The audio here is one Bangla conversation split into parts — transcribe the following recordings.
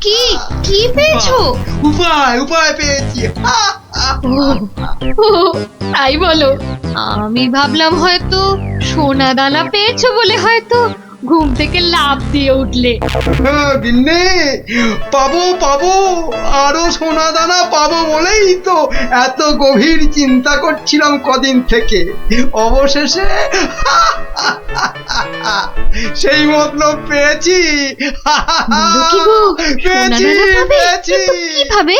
কি কি পেয়েছো? উপায় উপায় পেয়েছি। ও, তাই বলো? আমি ভাবলাম হয়তো সোনা দানা পেয়েছো বলে হয়তো ঘুম থেকে লাফ দিয়ে উঠলে। গিন্নি, পাবো পাবো, আরো সোনা দানা পাবো বলেই তো এত গভীর চিন্তা করছিলাম কদিন থেকে। অবশেষে সেই মতলব পেয়েছি। বলো কি গো, সোনা পেয়েছি দানা পাবে? পেয়েছি। কিন্তু কিভাবে?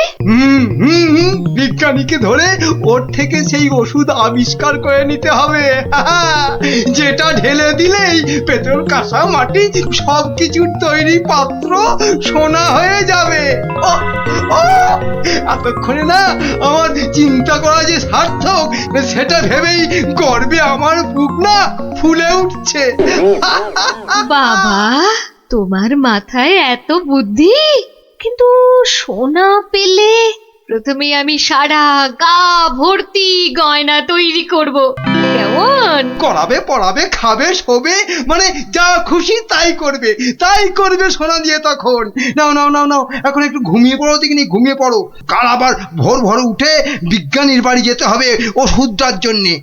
বিজ্ঞানীকে ধরে ওর থেকে সেই ওষুধ আবিষ্কার করে নিতে হবে, যেটা ঢেলে দিলেই পেট্রোল, কাঁসা, মাটি সবকিছুর তৈরি পাত্র সোনা হয়ে যাবে। ও, ও, এতক্ষণে না আমার চিন্তা করা যে সার্থক সেটা ভেবেই গর্বে আমার বুক না ফুলে উঠছে। বাবা, তোমার মাথায় এত বুদ্ধি! কিন্তু সোনা পেলে প্রথমে আমি সারা গা ভর্তি গয়না তৈরি করব, কেমন? করাবে, পড়াবে, খাবে, শোবে, মানে যা খুশি তাই করবে সোনা দিয়ে। তখন নাও নাও নাও নাও, এখন একটু ঘুমিয়ে পড়ো দেখিনি, ঘুমিয়ে পড়ো। কাল আবার ভোর ভোর উঠে বিজ্ঞানীর বাড়ি যেতে হবে ওষুধটার জন্যে।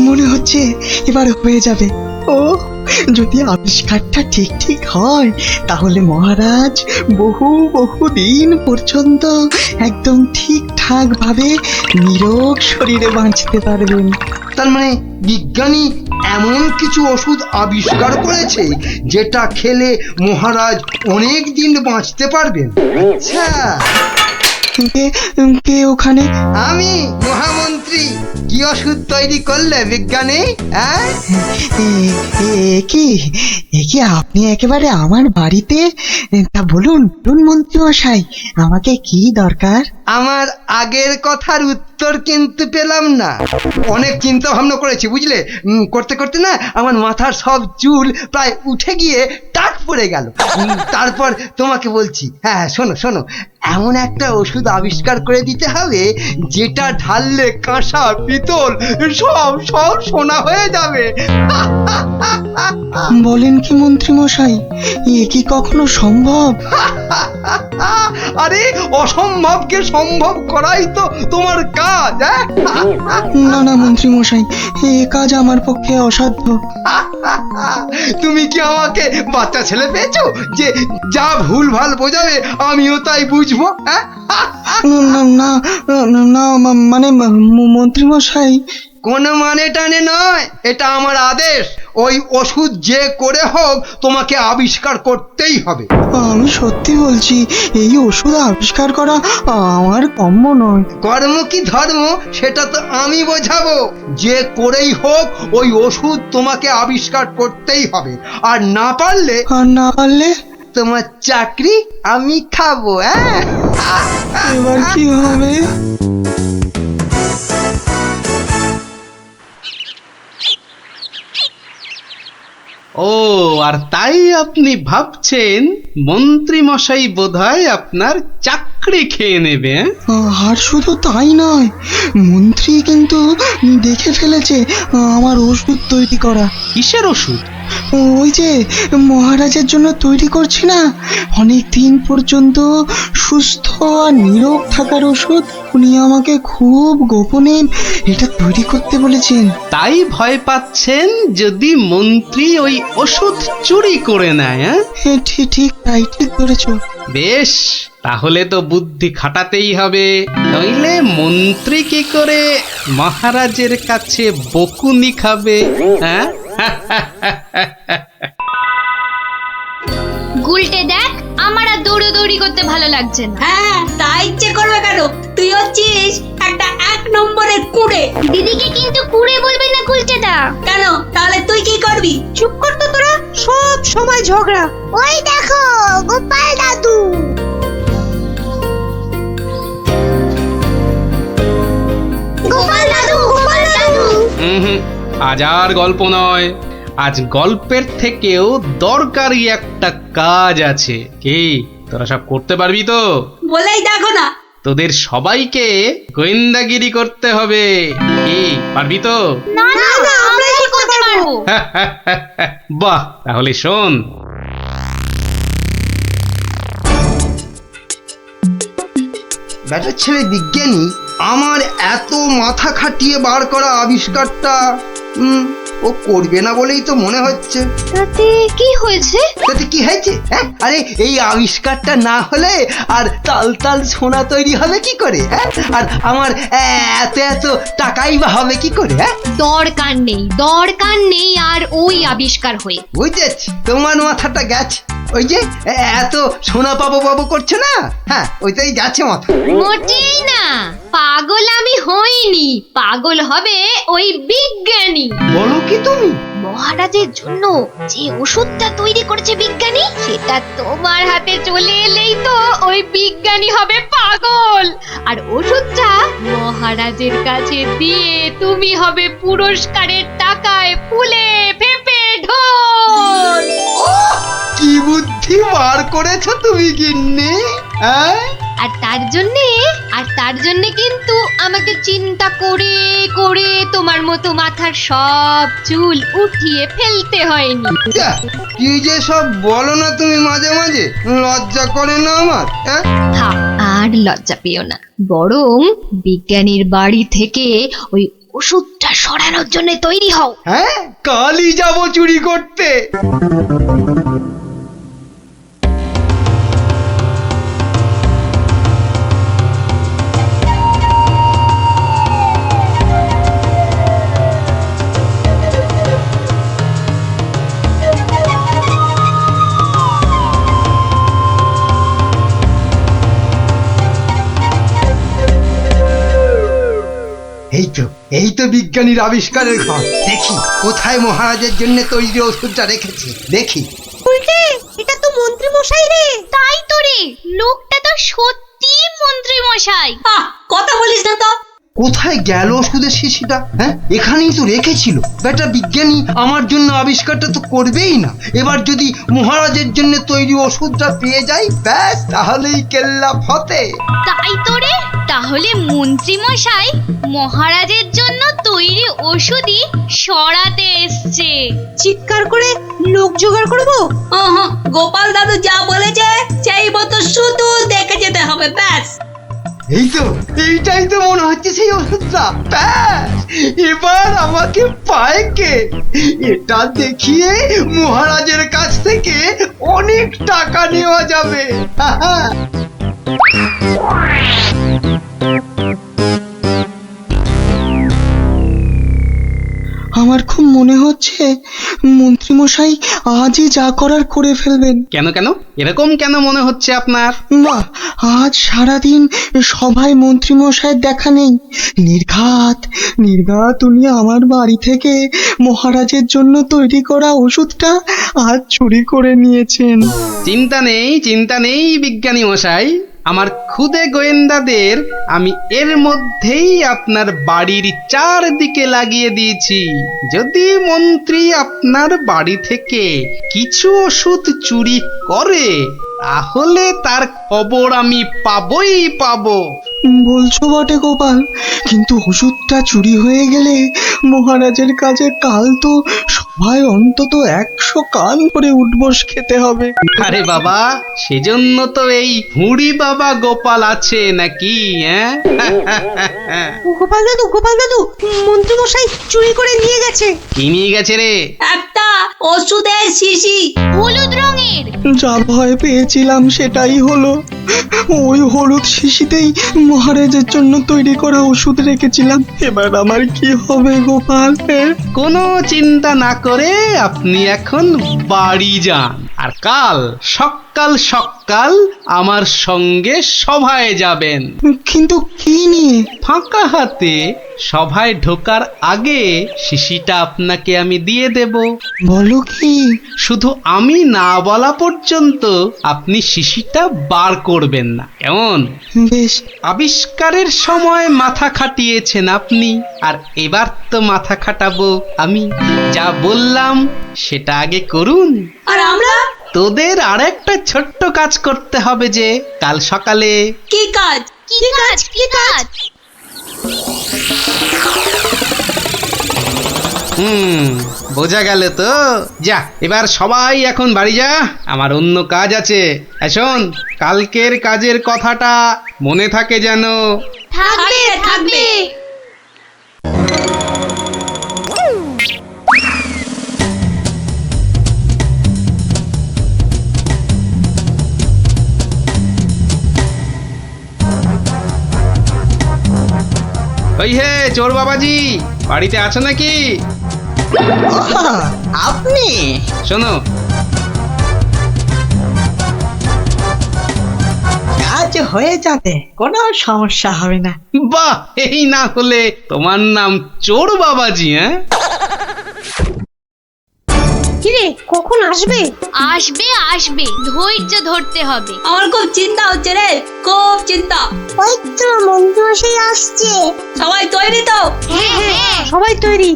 মনে হচ্ছে এবার হয়ে যাবে। ও, যদি আবিষ্কারটা ঠিক ঠিক হয় তাহলে মহারাজ বহু বহু দিন পর্যন্ত একদম ঠিকঠাক ভাবে নিরোগ শরীরে বাঁচতে পারবেন। তার মানে বিজ্ঞানী এমন কিছু ওষুধ আবিষ্কার করেছে যেটা খেলে মহারাজ অনেক দিন বাঁচতে পারবেন। আচ্ছা, কে কে ওখানে? আমি মহামন্ত্রী। কি ওষুধ তৈরি করলে বিজ্ঞানী? এ কি আপনি একেবারে আমার বাড়িতে? তা বলুন বলুন মন্ত্রী মশাই, আমাকে কি দরকার? আমার আগের কথার উত্তর কিন্তু পেলাম না। অনেক চিন্তা ভাবনা করেছি বুঝলে, করতে করতে না আমার মাথার সব চুল প্রায় উঠে গিয়ে টাক পড়ে গেল। তারপর তোমাকে বলছি, হ্যাঁ শোনো শোনো, এমন একটা ওষুধ আবিষ্কার করে দিতে হবে যেটা ঢাললে কাঁসা, পিতল সব সব সোনা হয়ে যাবে। বলেন কি মন্ত্রী মশাই, এ কি কখনো সম্ভব? আরে অসম্ভবকে সম্ভব করাই তো তোমার কাজ। না না মন্ত্রী মশাই, এ কাজ আমার পক্ষে অসাধ্য। তুমি কি আমাকে বাচ্চা ছেলে পেয়েছো যে যা ভুল ভাল বোঝাবে আমিও তাই বুঝবো? না না না, মানে মন্ত্রী মশাই, কোনো মানে টানে নয়, এটা আমার আদেশ। ওই ওষুধ যে করে হোক তোমাকে আবিষ্কার করতেই হবে। আমি সত্যি বলছি, এই ওষুধ আবিষ্কার করা আমার কম্য নয়। কর্ম কি ধর্ম সেটা তো আমি বোঝাবো। যে করেই হোক ওই ওষুধ তোমাকে আবিষ্কার করতেই হবে। আর না পারলে তোমার চাকরি আমি খাবো। এবার কি হবে? ও, আর তাই আপনি ভাবছেন মন্ত্রী মশাই বোধহয় আপনার চাকরি খেয়ে নেবে? আর শুধু তাই নয়, মন্ত্রী কিন্তু দেখে ফেলেছে আমার ওষুধ তৈরি করা। কিসের ওষুধ? ওই যে মহারাজের জন্য তৈরি করছি না, অনেক দিন পর্যন্ত সুস্থ আর নীরব থাকার ওষুধ। উনি আমাকে খুব গোপনে এটা তৈরি করতে বলেছেন। তাই ভয় পাচ্ছেন যদি মন্ত্রী ওই ওষুধ চুরি করে নেয়? ঠিক ঠিক তাই, ঠিক ধরেছো। বেশ, তাহলে তো বুদ্ধি খাটাতেই হবে, নইলে মন্ত্রী কি করে মহারাজের কাছে বকুনি খাবে? হ্যাঁ, গুলটে দেখ, আমার আর দৌড়ি করতে ভালো লাগছে না। হ্যাঁ, তাই ইচ্ছে করবে কেন? তুই হচ্ছিস একটা 1 নম্বরের কুড়ে। দিদিকে কিন্তু কুড়ে বলবি না গুলটেদা। কেন? তাহলে তুই কি করবি? চুপ কর তো তোরা, সব সময় ঝগড়া। ওই দেখো গোপাল দাদু। গোপাল দাদু, গোপাল দাদু। আজ আর গল্প নয়, আজ গল্পের থেকেও দরকারি একটা কাজ আছে। কি তোরা সব করতে পারবি তো? বলেই দেখো না। তোদের সবাইকে গোয়েন্দাগিরি করতে হবে। কি পারবি তো? না না আমরা কি করতে পারবো? বাহ, তাহলে শোন। ব্যাটার ছেলে বিজ্ঞানী আমার এত মাথা খাটিয়ে বার করা আবিষ্কারটা ও করবে না বলেই তো মনে হচ্ছে। তাতে কি হয়েছে? তাতে কি হয়েছে? হ্যাঁ, আরে এই আবিষ্কারটা না হলে আর তাল তাল সোনা তৈরি হবে কি করে? হ্যাঁ, আর আমার এত এত টাকাই বা হবে কি করে? হ্যাঁ, দরকার নেই আর ওই আবিষ্কার হয়ে। বুঝেছি, তোমার মাথাটা গেছে। ওই যে এত সোনা পাবো করছে না, হ্যাঁ ওইটাই গেছে মাথা। মোটেই না, পাগল আমি হইনি, পাগল হবে ওই বিজ্ঞানী। বলো কি তুমি? মহারাজের জন্য যে ওষুধটা তৈরি করেছে বিজ্ঞানী, সেটা তোমার হাতে চলে এলেই তো ওই বিজ্ঞানী হবে পাগল, আর ওষুধটা মহারাজের কাছে দিয়ে তুমি হবে পুরস্কারের টাকায় ফুলে ফেপে ঢোল। কি বুদ্ধি বার করেছো তুমি গিন্নি, হ্যাঁ? আর তার জন্যে কিন্তু আমাকে চিন্তা করে করে তোমার মতো মাথার সব চুল উঠিয়ে ফেলতে হয়নি। যা, কি যে সব বলো না তুমি মাঝে মাঝে, লজ্জা করে না আমার? হ্যাঁ, থাক, আর লজ্জা পেও না, বরং বিজ্ঞানীর বাড়ি থেকে ওই ওষুধটা সরানোর জন্য তৈরি হও। হ্যাঁ, কালই যাবো চুরি করতে। এই তো বিজ্ঞানীর আবিষ্কারের ঘর। দেখি কোথায় মহারাজের জন্য তৈরি ওষুধটা রেখেছি, দেখি। এটা তো মন্ত্রী মশাই রে। তাই তো রে, লোকটা তো সত্যি মন্ত্রী মশাই। কথা বলিস না তো। কোথায় গেল ওষুধের শিশিটা? হ্যাঁ, এখানেই তো রেখেছিল। বেটা বিজ্ঞানী আমার জন্য আবিষ্কারটা তো করবেই না। এবার যদি মহারাজের জন্য তৈরি ওষুধটা পেয়ে যাই, ব্যাস তাহলেই কেল্লা ফতে। তাই তো রে, তাহলে মন্ত্রী মশাই মহারাজের জন্য তৈরি ওষুধই সরাতে এসছে। চিৎকার করে লোক জোগাড় করবো? গোপাল দাদু যা বলেছে সেই মতো শুধু দেখে যেতে হবে, ব্যাস। এইটাই তো মনে হচ্ছে সেই ওষুধটা। ব্যাস, এবার আমাকে পায় কে? এটা দেখিয়ে মহারাজের কাছ থেকে অনেক টাকা নেওয়া যাবে। আমার খুব মনে হচ্ছে মন্ত্রীমশাই আজই যা করার করে ফেলবেন। কেন কেন এরকম কেন মনে হচ্ছে আপনার? বাহ, আজ সারাদিন সভায় মন্ত্রীমশাইয়ের দেখা নেই। নির্ঘাত উনি আমার বাড়ি থেকে মহারাজের জন্য তৈরি করা ওষুধটা আজ চুরি করে নিয়েছেন। চিন্তা নেই বিজ্ঞানী মশাই, আমার খুদে গোয়েন্দাদের আমি এর মধ্যেই আপনার বাড়ির চারদিকে লাগিয়ে দিয়েছি। যদি মন্ত্রী আপনার বাড়ি থেকে কিছু ওষুধ চুরি করে, তাহলে তার খবর আমি পাবই পাবো। বলছো বটে গোপাল, কিন্তু ওষুধটা চুরি হয়ে গেলে মহারাজের কাছে কাল তো সবাই অন্তত 100 কান করে উঠবস খেতে হবে। আরে বাবা, সেজন্য তো এই হুড়ি বাবা গোপাল আছে নাকি? হ্যাঁ, গোপাল দাদু মন্ত্রী মশাই চুরি করে নিয়ে গেছে। কি নিয়ে গেছে রে? একটা ওষুধের শিশি, হলুদ রঙের। যা ভয় পেয়েছিলাম সেটাই হলো। ওই হলুদ শিশিতেই মহারাজের জন্য তৈরি করা ওষুধ রেখেছিলাম। এবার আমার কি হবে গোপাল? কোনো চিন্তা না করে আপনি এখন বাড়ি যান, আর কাল সকাল আমার সঙ্গে সভায় যাবেন। কিন্তু কি নিয়ে? ফাঁকা হাতে সভায় ঢোকার আগে শিশিটা আপনাকে আমি দিয়ে দেব। বলো কি? শুধু আমি না বলা পর্যন্ত আপনি শিশিটা বার করবেন না, কেমন? বেশ। আবিষ্কারের সময় মাথা খাটিয়েছেন আপনি, আর এবার তো মাথা খাটাবো আমি। যা বললাম সেটা আগে করুন। আর আমরা তোদের আর একটা ছোট্ট কাজ করতে হবে যে কাল সকালে। কি কাজ? কি কাজ? কি কাজ? বোঝা গেল তো। যা এবার সবাই এখন বাড়ি যা, আমার অন্য কাজ আছে। শোন, কালকের কাজের কথাটা মনে থাকে যেন। থাকবে থাকবে। ওই হে চোর বাবাজি, বাড়িতে আছো নাকি? আপনি? শোনো, কাজ হয়ে যাবে, কোনো সমস্যা হবে না। বাহ, এই না হলে তোমার নাম চোর বাবাজি? হ্যাঁ, কিরে কখন আসবে? আসবে আসবে, ধৈর্য ধরতে হবে। আমার খুব চিন্তা হচ্ছে রে, খুব চিন্তা। ওই তো মন্ত্রী আসছে। সবাই তৈরি তো? হ্যাঁ হ্যাঁ, সবাই তৈরি।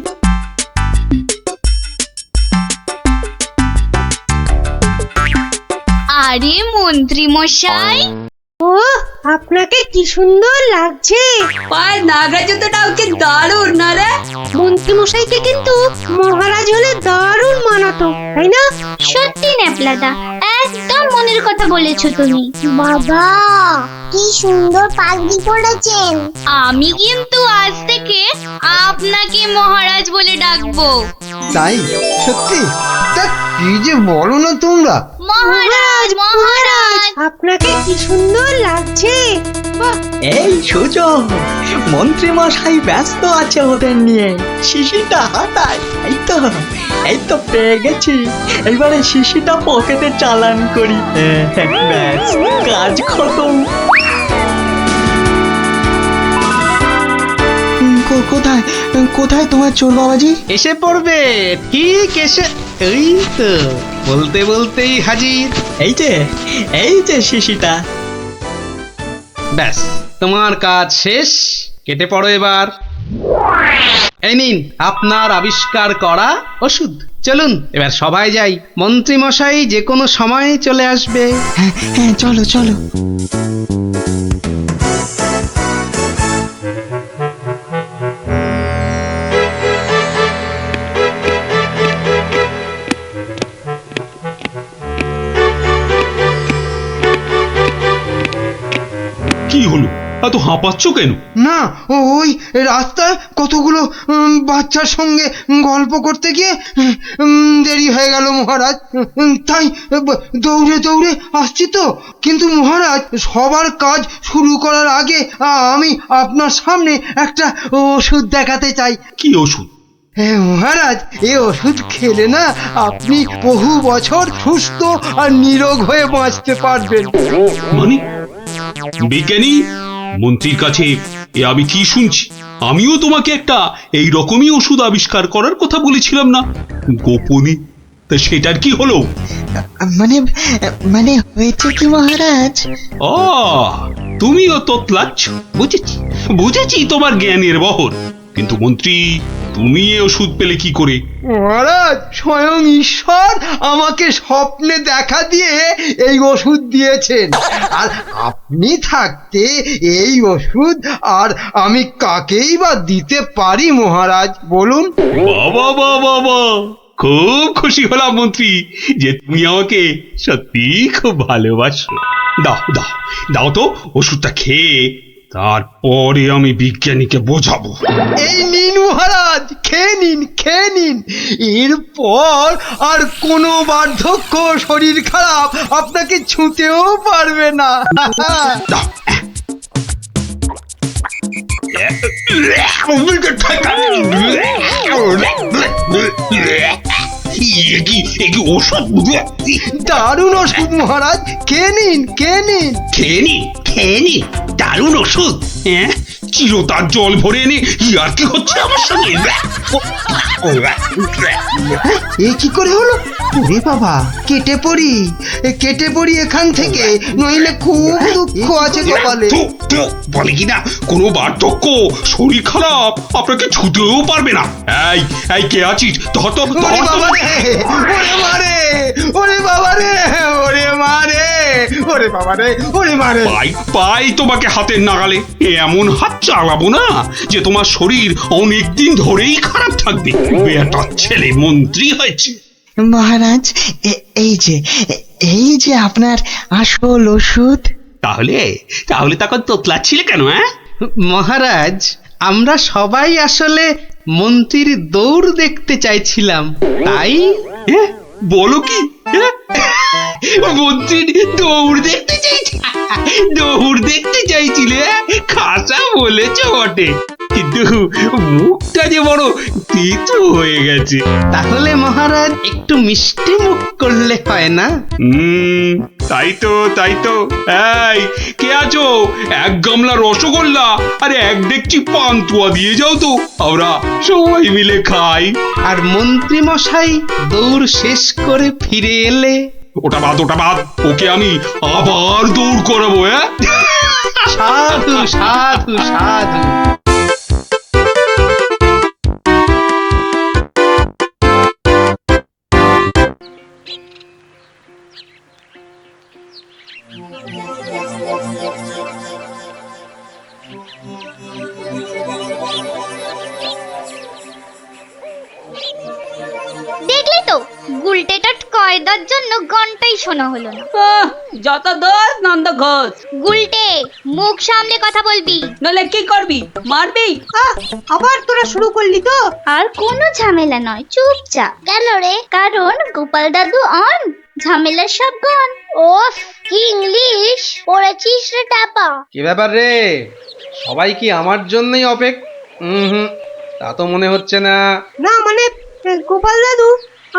আরে মন্ত্রী মশাই, ও আপনাকে কি সুন্দর লাগছে। পায়ে নাগরা জুতোটাও কি দারুণ না রে? মন্ত্রী মশাইকে কিন্তু মহারাজ হলে দারুণ মানাতো, তাই না? সত্যি ন্যাপলাদা, একদম মনের কথা বলেছো তুমি। বাবা কি সুন্দর পাগড়ি পরেছেন। আমি কিন্তু আজ থেকে আপনাকে মহারাজ বলে ডাকবো। তাই? সত্যি? তা কি যে বলো না তোমরা। মহারাজ মহারাজ। আপনাকে কি সুন্দর লাগছে। বাহ, এই সুযোগ, মন্ত্রী মশাই ব্যস্ত আছে ওদের নিয়ে। শিশিটা হাতায়। এই তো পেয়ে গেছি। এবারে শিশিটা পকেটে চালান করি। ব্যাস, কাজ খতম। কোথায় কোথায় তোমার চোর বাবাজি? এসে পড়বে, ঠিক এসে। এই তো বলতে বলতেই হাজির। এই যে শিশিটা। ব্যাস, তোমার কাজ শেষ, কেটে পড়ো এবার। এই নিন আপনার আবিষ্কার করা ওষুধ। চলুন এবার সবাই যাই, মন্ত্রী মশাই যে কোনো সময় চলে আসবে। হ্যাঁ, চলো চলো। কি হলো, এত হাঁপাচ্ছ কেন? না, ওই রাস্তায় কতগুলো বাচ্চার সঙ্গে গল্প করতে গিয়ে দেরি হয়ে গেল মহারাজ। তাই দৌড়ে দৌড়ে আসছি তো। কিন্তু মহারাজ, সবার কাজ শুরু করার আগে আমি আপনার সামনে একটা ওষুধ দেখাতে চাই। কি ওষুধ? হ্যাঁ মহারাজ, এই ওষুধ খেলে না আপনি বহু বছর সুস্থ আর নিরোগ হয়ে বাঁচতে পারবেন। মানে বিজ্ঞানী মন্ত্রীর কাছে এ আমি কি শুনছি? আমিও তোমাকে একটা এই রকমই ওষুধ আবিষ্কার করার কথা বলেছিলাম না গোপনে? তা সেটার কি হলো? মানে হয়েছে কি মহারাজ? ও, তুমিও তোতলাচ্ছ। বুঝেছি তোমার জ্ঞানের বহর। কিন্তু মন্ত্রী, তুমি এ ওষুধ পেলে কি করে? মহারাজ, স্বয়ং ঈশ্বর আমাকে স্বপ্নে দেখা দিয়ে এই ওষুধ দিয়েছেন। আর আপনি থাকতে এই ওষুধ আর আমি কাকেই বা দিতে পারি মহারাজ, বলুন? বাবা বাবা বাবা, খুব খুশি হলাম মন্ত্রী যে তুমি আমাকে সত্যি খুব ভালোবাসো। দাও দাও দাও তো ওষুধটা খেয়ে, তারপরে আমি বিজ্ঞানীকে বোঝাবো। এই নিন মহারাজ, খেয়ে নিন খেয়ে নিন। এরপর আর কোনো বার্ধক্য শরীর খারাপ আপনাকে ছুঁতেও পারবে না। দাও। ওষুধ? দারুণ ওষুধ মহারাজ, খেয়ে নিন খেয়ে নিন। খেয়ে নি দারুণ ওষুধ। হ্যাঁ, চিরতার জল ভরে এনে ইয়ার কি হচ্ছে আমার সঙ্গে? এ কি করে হলো? ওরে বাবা, কেটে পড়ি এখান থেকে, নইলে খুব দুঃখ আছে কপালে। বলে কিনা কোনো বার্ধক্য, শরীর খারাপ, আপনাকে ছুতেও পারবে না। এই কে আছিস? ওরে বাবা রে, ওরে মারে, ওরে বাবা রে, ওরে মারে, ওরে বাবা রে, ওরে মারে। পাই তোমাকে হাতের নাগালে। এমন হাত চালাবো না যে তোমার শরীর অনেক দিন ধরেই খারাপ থাকবে। বেটার ছেলে মন্ত্রী হয়েছে। মহারাজ, এই যে আপনার আসল ওষুধ। তাহলে তখন তোতলাচ্ছিলে কেন? মহারাজ, আমরা সবাই আসলে মন্ত্রীর দৌড় দেখতে চাইছিলাম, তাই। বলো কি? মন্ত্রীর দৌড় দেখতে চাইছিলে? খাসা বলেছ বটে, কিন্তু মুখটা যে বড় তেতো হয়ে গেছে। তাহলে মহারাজ একটু মিষ্টি মুখ করলে হয় না? তাই তো। এই কে আছো? এক গামলা রসগোল্লা আর এক ডেকচি পান্তুয়া দিয়ে যাও তো, আমরা সবাই মিলে খাই। আর মন্ত্রী মশাই দৌড় শেষ করে ফিরে এলে? ওটা বাদ, ওকে আমি আবার দৌড় করাবো। সাধু সাধু সাধু। দেখলি তো, গুলটেটা কয়দার জন্য ঘন্টাই শোনা হলো না। যত দোষ নন্দ ঘোষ। গুলটে, মুখ সামলে কথা বলবি, নলে কি করবি? মারবি? আবার তোরা শুরু করলি তো? আর কোনো ঝামেলা নয়, চুপচাপ। কেন রে? কারণ গোপাল দাদু অন, ঝামেলার সব গন। ওফ, কি ইংলিশ পড়েছিস রে টাপা। কি ব্যাপার রে? সবাই কি আমার জন্যই তা তো মনে হচ্ছে না। না মানে গোপাল দাদু,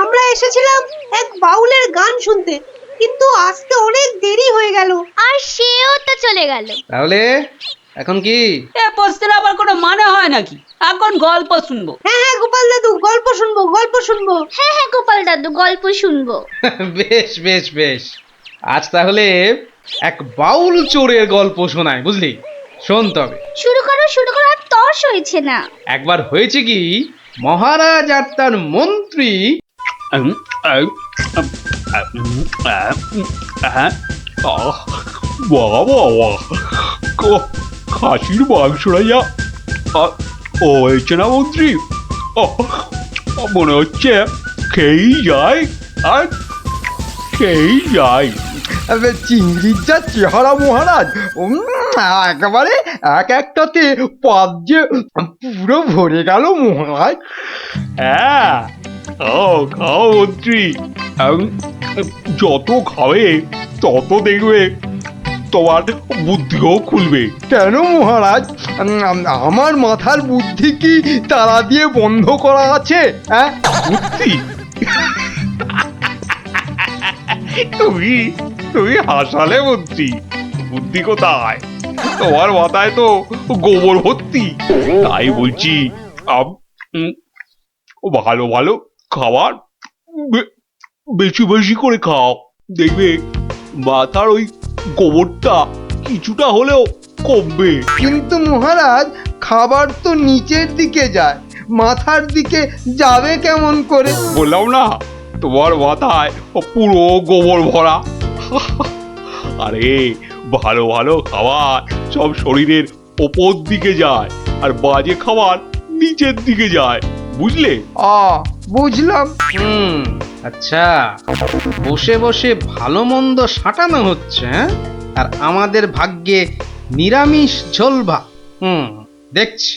আমরা এসেছিলাম এক বাউলের গান শুনতে, কিন্তু আসতে অনেক দেরি হয়ে গেল। আর সেও তো চলে গেল। তাহলে এখন কি? এ প্রশ্নের আবার কোনো মানে হয় নাকি? এখন গল্প শুনবো। হ্যাঁ গোপাল দাদু, গল্প শুনবো। হ্যাঁ গোপাল দাদু, গল্প শুনবো। বেশ। আজ তাহলে এক বাউল চোরের গল্প শোনায়, বুঝলি? শোন তবে। শুরু করো, আর তর্স হয়েছে না। একবার হয়েছে কি, মহারাজ আর তার মন্ত্রী খাসির মাংসটা যা হয়েছে না মন্ত্রী, মনে হচ্ছে খেয়েই যায়। চিংড়ির যা চেহারা মহারাজ, একেবারে একটাতে পাত যে পুরো ভরে গেল মহারাজ। খাও মন্ত্রী, যত খাবে তত দেখবে তোমার বুদ্ধিও খুলবে। কেন মহারাজ, আমার মাথার বুদ্ধি কি তালা দিয়ে বন্ধ করা আছে? বুদ্ধি? তুমি হাসালে মন্ত্রী। বুদ্ধি কোথায়? তোমার মাথায় তো গোবর ভর্তি। তাই বলছি, ভালো খাবার বেশি করে খাও, দেখবে মাথার ওই গোবরটা কিছুটা হলেও কমবে। কিন্তু মহারাজ, খাবার তো নিচের দিকে যায়, মাথার দিকে যাবে কেমন করে? বললাম না, তোমার মাথায় পুরো গোবর ভরা। আরে ভালো খাবার সব শরীরের ওপর দিকে যায়, আর বাজে খাবার নিচের দিকে যায়, বুঝলে? বুঝলাম। আচ্ছা, বসে বসে ভালো মন্দ সাঁটানো হচ্ছে, আর আমাদের ভাগ্যে নিরামিষ ঝোল ভাত। দেখছি।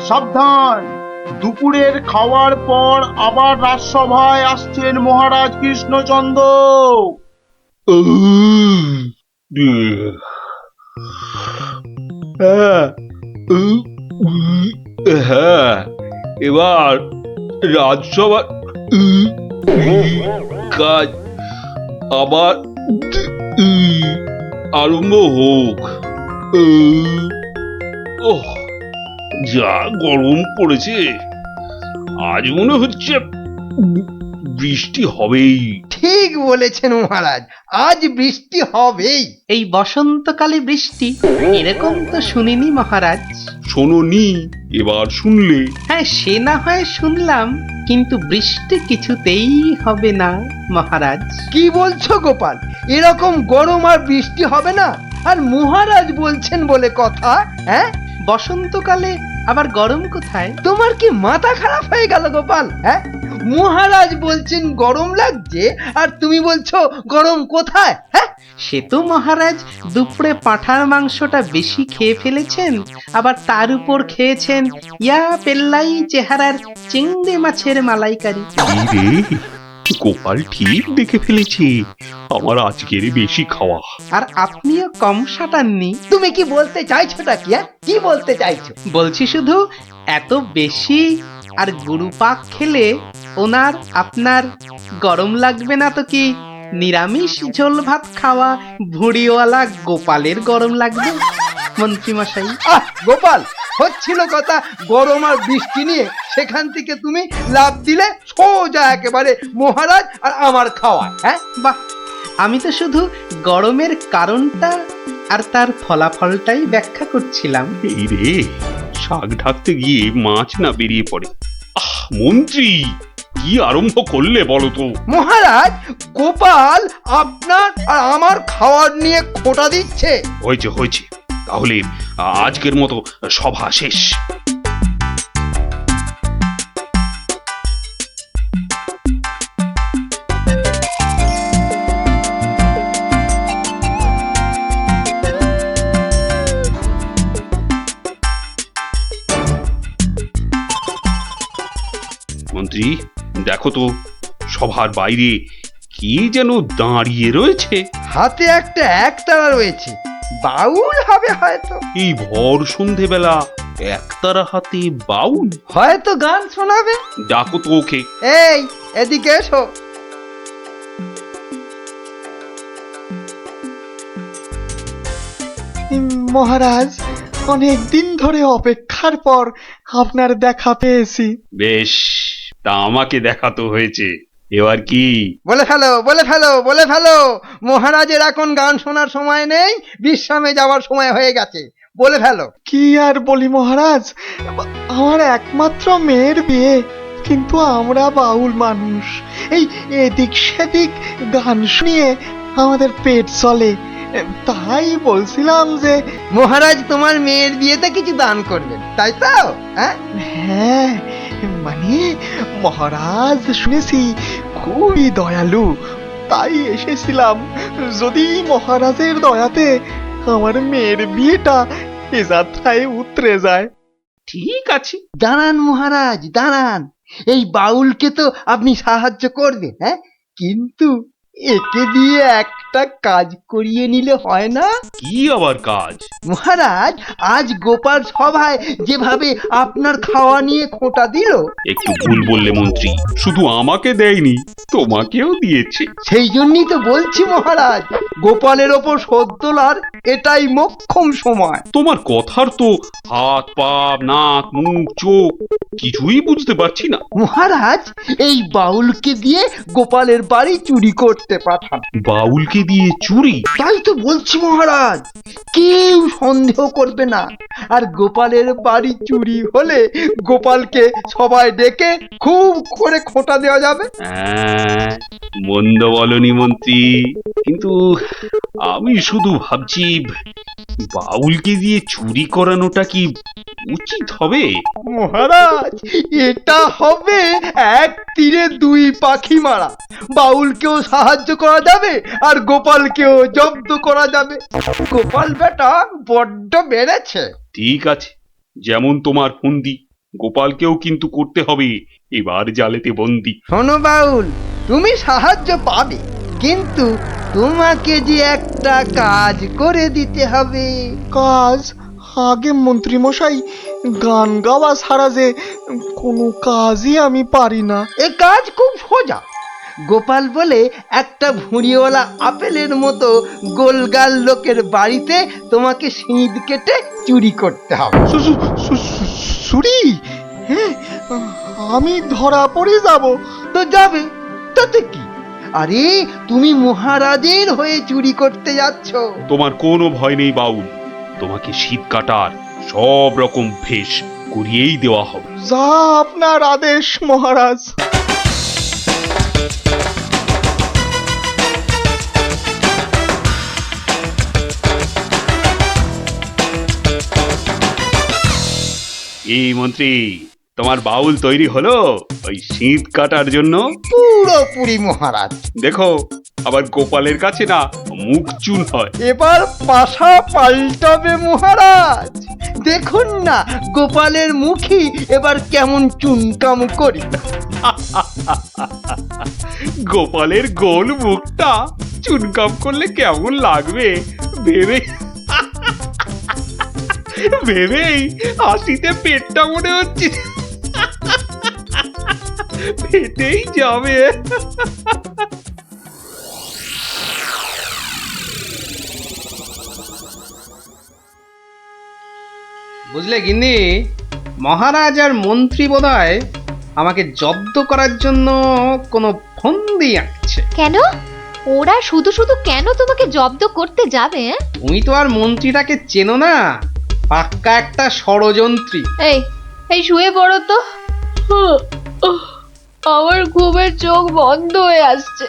সাবধান, দুপুরের খাওয়ার পর আবার রাজসভায় আসছেন মহারাজ কৃষ্ণচন্দ্র। হ্যাঁ, এবার রাজসভা কাজ আবার আরম্ভ হোক। ওহ, যা গরম পড়েছে, আজ মনে হচ্ছে বৃষ্টি হবেই। ঠিক বলেছেন মহারাজ, আজ বৃষ্টি হবেই। এই বসন্তকালে বৃষ্টি এরকম তো শুনিনি মহারাজ। শোনোনি, এবার শুনলে। হ্যাঁ, সে না হয় শুনলাম, কিন্তু বৃষ্টি কিছুতেই হবে না মহারাজ। কি বলছো গোপাল? এরকম গরম আর বৃষ্টি হবে না? আর মহারাজ বলছেন বলে কথা। হ্যাঁ, বসন্তকালে আবার গরম কোথায়? তোমার কি মাথা খারাপ হয়ে গেল গোপাল? হ্যাঁ, মহারাজ বলছেন গরম লাগছে আর তুমি বলছো গরম কোথায়? হ্যাঁ, সে তো মহারাজ দুপুরে পাঁঠার মাংসটা বেশি খেয়ে ফেলেছেন, আবার তার উপর খেয়েছেন ইয়া পেল্লাই চেহারার চিংড়ি মাছের মালাইকারি। এই রে, গোপাল ঠিক দেখে ফেলেছে আমার আজকের বেশি খাওয়া। আর আপনিও কম সাটাননি। তুমি কি বলতে চাইছোটা কি? হ্যাঁ, কি বলতে চাইছো? বলছি শুধু এত বেশি আর গুরুপাক খেলে ওনার আপনার গরম লাগবে না তো কি নিরামিষ ঝোল ভাত খাওয়া ভুড়িওয়ালা গোপালের গরম লাগবে মন্ত্রী মশাই? আহ গোপাল, হচ্ছিল কথা গরম আর বৃষ্টি নিয়ে, সেখান থেকে তুমি লাভ দিলে সোজা একেবারে মহারাজ আর আমার খাওয়া। হ্যাঁ, বাহ, আমি তো শুধু গরমের কারণটা আর তার ফলাফলটাই ব্যাখ্যা করছিলাম। এই রে, শাক ঢাকতে গিয়ে মাছ না বেরিয়ে পড়ে। আহ মন্ত্রী, কি আরম্ভ করলে বলো তো? মহারাজ, গোপাল আপনার আর আমার খাওয়ার নিয়ে খোঁটা দিচ্ছে। হয়েছে হয়েছে, তাহলে আজকের মতো সভা শেষ। মন্ত্রী, দেখো তো সভার বাইরে কি যেন দাঁড়িয়ে রয়েছে। হাতে একটা একতারা রয়েছে, বাউল হবে হয়তো। এই ভর সন্ধেবেলা একতারা হাতে বাউল? হয়তো গান শোনাবে। ডাকো তো ওকে। এই, এদিকে এসো। মহারাজ, অনেক দিন ধরে অপেক্ষার পর আপনার দেখা পেয়েছি। বেশ, তা আমাকে দেখাতো হয়েছে, এবার কি? বলে ফেলো, বলে ফেলো, বলে ফেলো। মহারাজের এখন গান শোনার সময় নেই, বিশ্রামে যাওয়ার সময় হয়ে গেছে। বলে ফেলো। কি আর বলি মহারাজ, আমার একমাত্র মেয়ের বিয়ে, কিন্তু আমরা বাউল মানুষ, এই এদিক সেদিক গান শুনিয়ে আমাদের পেট চলে। তাই বলছিলাম যে মহারাজ তোমার মেয়ের বিয়েতে কিছু দান করবেন, তাই তো? হ্যাঁ, হ্যাঁ, মানে মহারাজ শুনেছি খুবই দয়ালু, তাই এসেছিলাম। যদি মহারাজের দয়াতে আমার মেয়ের বিয়েটা এ যাত্রায় উতরে যায়। ঠিক আছে। দাঁড়ান মহারাজ, দাঁড়ান। এই বাউলকে তো আপনি সাহায্য করবেন, হ্যাঁ, কিন্তু একে দিয়ে একটা কাজ করিয়ে নিলে হয় না? কি আবার কাজ? মহারাজ, আজ গোপাল সভায় যেভাবে আপনার খাওয়া নিয়ে খোঁটা দিল। একটু ভুল বললে মন্ত্রী, শুধু আমাকে দেয়নি, তোমাকেও দিয়েছে। সেই জন্যই তো বলছি মহারাজ, গোপালের ওপর শোধ তোলার এটাই মোক্ষম সময়। তোমার কথার তো হাত পা নাক মুখ চোখ কিছুই বুঝতে পারছি না। মহারাজ, এই বাউলকে দিয়ে গোপালের বাড়ি চুরি করতে পাঠান। বাউলকে দিয়ে চুরি? তাই তো বলছি মহারাজ, কেউ সন্দেহ করবে না। আর গোপালের বাড়ি চুরি হলে গোপালকে সবাই ডেকে খুব করে খোঁটা দেওয়া যাবে। হ্যাঁ, মন্দ বলনি মন্ত্রী, কিন্তু আমি শুধু ভাবছি বাউলকে দিয়ে চুরি করানোটা কি উচিত হবে? মহারাজ, এটা হবে এক তীরে দুই পাখি মারা। বাউলকেও সাহায্য করা যাবে আর গোপালকেও জব্দ করা যাবে। গোপাল বেটা বড্ড বেড়েছে। ঠিক আছে, যেমন তোমার ফন্দি, গোপালকেও কিন্তু করতে হবে এবার জালেতে বন্দি। শোনো বাউল, তুমি সাহায্য পাবে, কিন্তু তোমাকে যে একটা কাজ করে দিতে হবে। কাজ? আগে মন্ত্রী মশাই, গান গাওয়া ছাড়া যে কোনো কাজই আমি পারি না। এ কাজ খুব সোজা। গোপাল বলে একটা ভুঁড়িওয়ালা আপেলের মতো গোলগাল লোকের বাড়িতে তোমাকে সিঁধ কেটে চুরি করতে হবে। সুরি, হ্যাঁ, আমি ধরা পড়ে যাব। তো যাবে, তাতে কি? আরে তুমি মহারাজের হয়ে চুরি করতে যাচ্ছ। তোমার কোনো ভয় নেই বাউল, তোমাকে শীত কাটার সব রকম ভেষ করিয়েই দেওয়া হবে। যা আপনার আদেশ মহারাজ। এই মন্ত্রী, তোমার বাউল তৈরি হলো ওই শীত কাটার জন্য? পুরোপুরি মহারাজ। দেখো, আবার গোপালের কাছে না মুখ চুন হয়। এবার পাশা পাল্টাবে মহারাজ। দেখুন না গোপালের মুখই এবার কেমন চুনকাম করি। গোপালের গোল মুখটা চুনকাম করলে কেমন লাগবে ভেবে ভেবেই হাসিতে পেটটা মনে হচ্ছে ফেটেই যাবে। বুঝলে গিন্নি, মহারাজ আর মন্ত্রী বোধহয় আমাকে জব্দ করার জন্য কোনো ফন্দি আঁকছে। কেন? ওরা শুধু শুধু কেন তোমাকে জব্দ করতে যাবে? তুমি তো আর মন্ত্রীটাকে চেনো না, পাক্কা একটা ষড়যন্ত্রী। এই এই শুয়ে পড়ো তো। আমার ঘুমের চোখ বন্ধ হয়ে আসছে।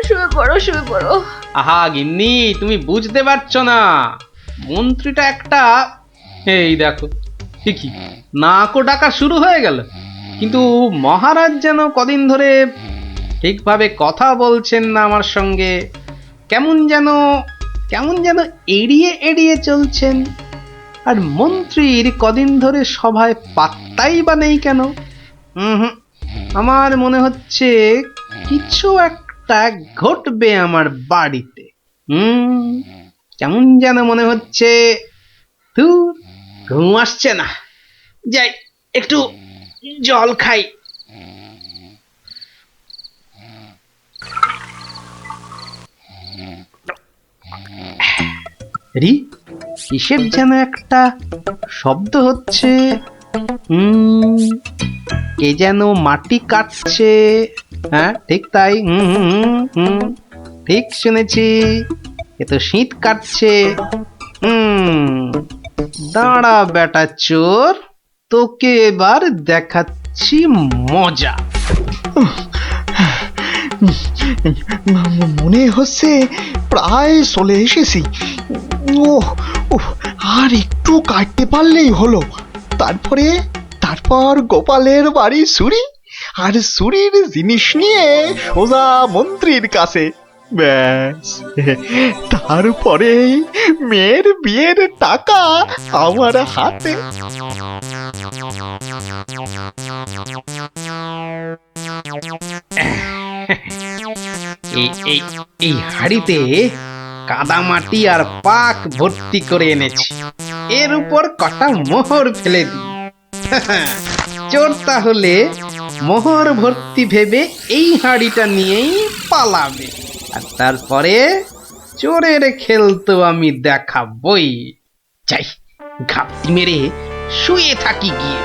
শুয়ে পড়ো, শুয়ে পড়ো। আহা গিন্নি, তুমি বুঝতে পারছো না, মন্ত্রীটা একটা, এই দেখো ঠিকই নাকও ডাকা শুরু হয়ে গেল। কিন্তু মহারাজ যেন কদিন ধরে ঠিকভাবে কথা বলছেন না আমার সঙ্গে, কেমন যেন এড়িয়ে এড়িয়ে চলছেন। আর মন্ত্রীর কদিন ধরে সভায় পাত্তাই বা নেই কেন? আমার মনে হচ্ছে কিছু একটা ঘটবে আমার বাড়িতে। কেমন যেন মনে হচ্ছে। ঘুম আসছে না, যাই একটু জল খাই। কিসের যেন একটা শব্দ হচ্ছে। কে যেন মাটি কাটছে। হ্যাঁ ঠিক তাই, ঠিক শুনেছি, এ তো শীত কাটছে। দাঁড়া বেটা চোর, তোকে এবার দেখাচ্ছি মজা। মনে হচ্ছে প্রায় চলে এসেছি। আর একটু কাটতে পারলেই হলো। তারপর গোপালের বাড়ি চুরি, আর চুরির জিনিস নিয়ে সোজা মন্ত্রীর কাছে। ব্যাস, তারপরে মেয়ের বিয়ের টাকা আমার হাতে। এই হাড়িতে কাদামাটি আর পাক ভর্তি করে এনেছি, এর উপর কটা মোহর ফেলে দিই। চোর তাহলে মোহর ভর্তি ভেবে এই হাড়িটা নিয়েই পালাবে, আর তারপরে চোরের খেল তো আমি দেখাবই। চাই ঘাপটি মেরে শুয়ে থাকি গিয়ে।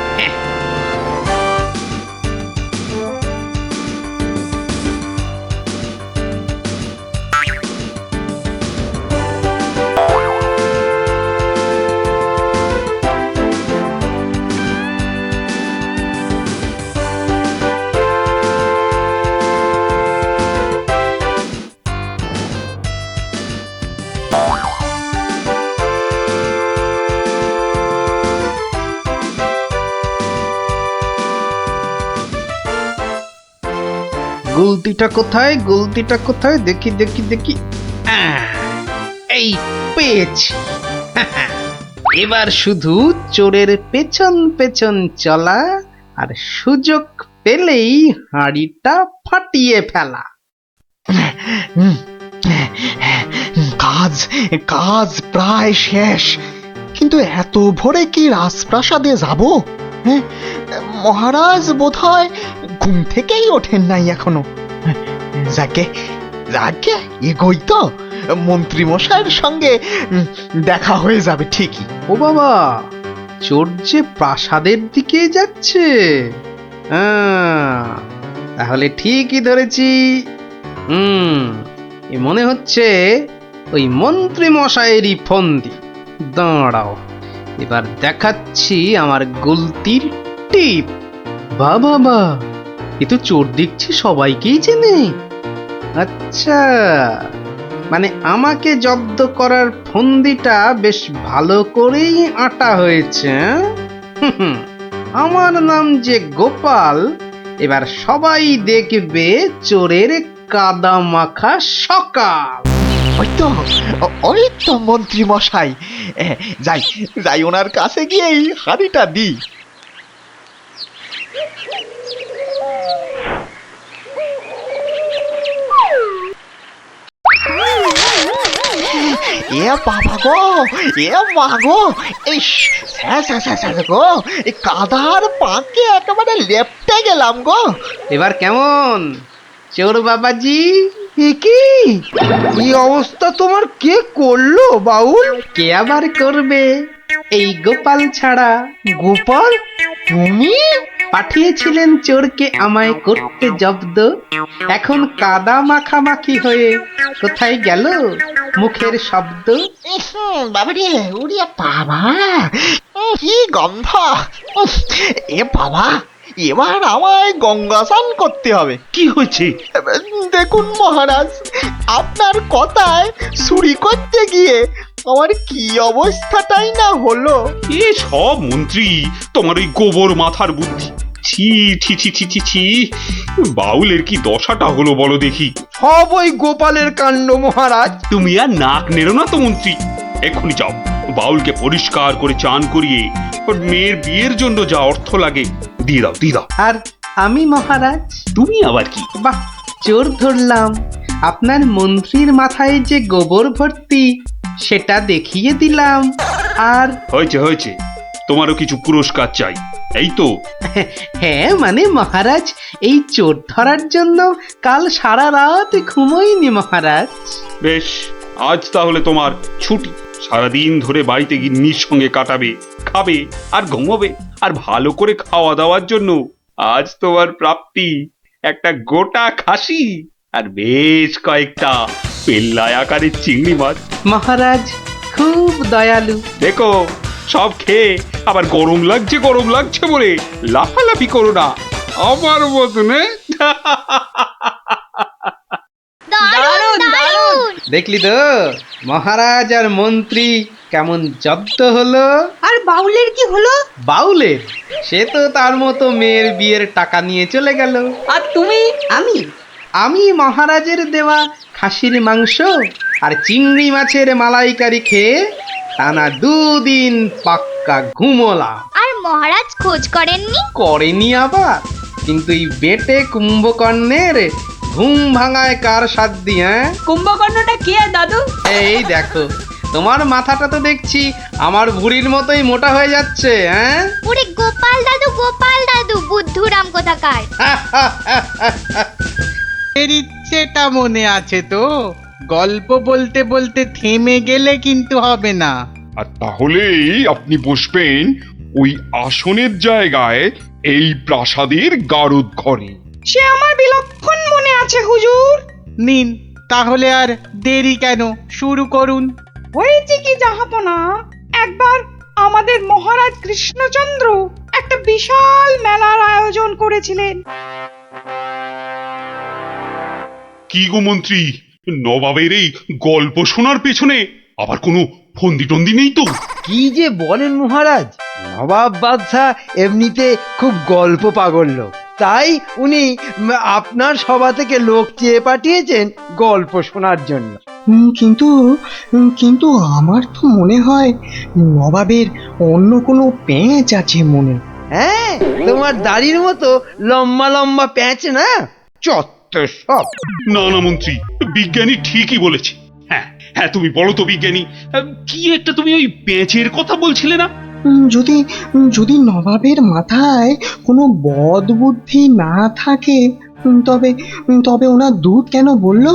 গুলতিটা কোথায় দেখি। এই পেয়েছি। এবার শুধু চোরের পেছন পেছন চলা, আর সুযোগ পেলেই হাঁড়িটা ফাটিয়ে ফেলা। কাজ প্রায় শেষ। কিন্তু এত ভোরে কি রাজপ্রাসাদে যাব? মহারাজ বোধহয় ঘুম থেকেই ওঠেন নাই এখনো। যাকে যাকে এগোই তো, মন্ত্রী মশাইয়ের সঙ্গে দেখা হয়ে যাবে ঠিকই। ও বাবা, চোর যে প্রাসাদের দিকে যাচ্ছে। তাহলে ঠিকই ধরেছি। এ মনে হচ্ছে ওই মন্ত্রী মশাইয়েরই ফন্দি। দাঁড়াও, এবার দেখাচ্ছি আমার গুলতির টিপ। বাবা, এ তো চোর দেখছি সবাইকেই চেনে। আচ্ছা, মানে আমাকে জব্দ করার ফন্দিটা বেশ ভালো করেই আঁটা হয়েছে। আমার নাম যে গোপাল, এবার সবাই দেখবে চোরের কাদা মাখা সকাল। ওই তো মন্ত্রী মশাই, যাই যাই ওনার কাছে গিয়ে এই হাড়িটা দিই। এ বাবা গো, এ মা গো, এই গো, এই কাদার পাকে একেবারে লেপটে গেলাম গো। এবার কেমন চোর বাবাজি? কি এই অবস্থা তোমার কে করলো বাউল? কে আবার করবে, এই গোপাল ছাড়া। গোপাল, তুমি? পাঠিয়েছিলেন চোরকে আমায় করতে জব্দ। এখন কাদা মাখামাখি হয়ে কোথায় গেল মুখের শব্দ? বাবারে, ওরে বাবা, কি গন্ধ! এ বাবা, এবার আমায় গঙ্গা স্নান করতে হবে। কি হয়েছে? দেখুন মহারাজ, আপনার কথায় চুরি করতে গিয়ে আমার কি অবস্থাটাই না হলো। এ সব মন্ত্রী তোমার ওই গোবর মাথার বুদ্ধি। ছি ছি ছি ছি ছি ছি, বাউলের কি দশাটা হলো বলো দেখি। সব ওই গোপালের কাণ্ড মহারাজ। তুমি আর নাক নেড়ো না তো মন্ত্রী, এক্ষুনি যাও বাউলকে পরিষ্কার করে চান করিয়ে ওর মেয়ের বিয়ের জন্য যা অর্থ লাগে দিয়ে দাও, দিয়ে দাও। আর আমি মহারাজ? তুমি আবার কি? বাহ, চোর ধরলাম। আপনার মন্ত্রীর মাথায় যে গোবর ভর্তি সেটা দেখিয়ে দিলাম। আর হয়েছে হয়েছে, তোমারও কিছু পুরস্কার চাই, এই তো। হ্যাঁ মানে মহারাজ, এই চোর ধরার জন্য কাল সারা রাত ঘুমোইনি মহারাজ। বেশ, আজ তাহলে তোমার ছুটি। সারাদিন ধরে বাড়িতে গিন্নির সঙ্গে কাটাবে, খাবে আর ঘুমোবে। আর ভালো করে খাওয়া দাওয়ার জন্য আজ তোমার প্রাপ্তি একটা গোটা খাসি আর বেশ কয়েকটা পেল্লায় আকারের চিংড়ি মাছ। মহারাজ খুব দয়ালু। দেখো, সব খেয়ে আবার গরম লাগছে গরম লাগছে বলে লাফালাফি করো না আমার মতনে। দারুণ দারুণ। দেখলি তো মহারাজ আর মন্ত্রী কেমন জব্দ হলো। আর বাউলের কি হলো? বাউলের, সে তো তার মতো মেয়ের বিয়ের টাকা নিয়ে চলে গেল। আর তুমি? আমি মহারাজের দেওয়া খাসির মাংস আর চিংড়ি মাছের মালাইকারি খেয়ে টানা 2 দিন পাক্কা ঘুমোলাম। আর মহারাজ খোঁজ করেননি? করেনি আবার, কিন্তু এই বেটে কুম্ভকর্ণের ঘুম ভাঙায় কার সাধ্যি? হ্যাঁ, কুম্ভকর্ণটা কে দাদু? এই দেখো, তোমার মাথাটা তো দেখছি আমার ভুঁড়ির মতোই মোটা হয়ে যাচ্ছে। হ্যাঁ, ওরে গোপাল দাদু, বুদ্ধুরাম কোথাকার। এর ইচ্ছেটা মনে আছে তো? গল্প বলতে বলতে থেমে গেলে কিন্তু হবে না। আর তাহলেই আপনি বসবেন ওই আসনের জায়গায় এই প্রাসাদের গারদ ঘরে। সে আমার বিলক্ষণ মনে আছে হুজুর। নিন তাহলে আর দেরি কেন, শুরু করুন। হয়েছে কি জাহাপনা, একবার আমাদের মহারাজ কৃষ্ণচন্দ্র একটা বিশাল মেলার আয়োজন করেছিলেন। কি গো মন্ত্রী, নবাবের এই গল্প শোনার পেছনে আবার কোনো ফন্দি টন্দি নেই তো? কি যে বলেন মহারাজ, নবাব বাদশাহ এমনিতে খুব গল্প পাগল লোক, তাই উনি আপনার সভা থেকে লোক চেয়ে পাঠিয়েছেন গল্প শোনার জন্য। কিন্তু কিন্তু আমার তো মনে হয় নবাবের অন্য কোনো পেঁচ আছে মনে। হ্যাঁ, তোমার দাড়ির মতো লম্বা লম্বা প্যাঁচ না, চত্বর সব। না না মন্ত্রী, বিজ্ঞানী ঠিকই বলেছে। হ্যাঁ হ্যাঁ, তুমি বলো তো বিজ্ঞানী, কি একটা তুমি ওই পেঁচের কথা বলছিলে না? যদি যদি নবাবের মাথায় কোনো বদ বুদ্ধি না থাকে, তবে তবে ওনার দূত কেন বলল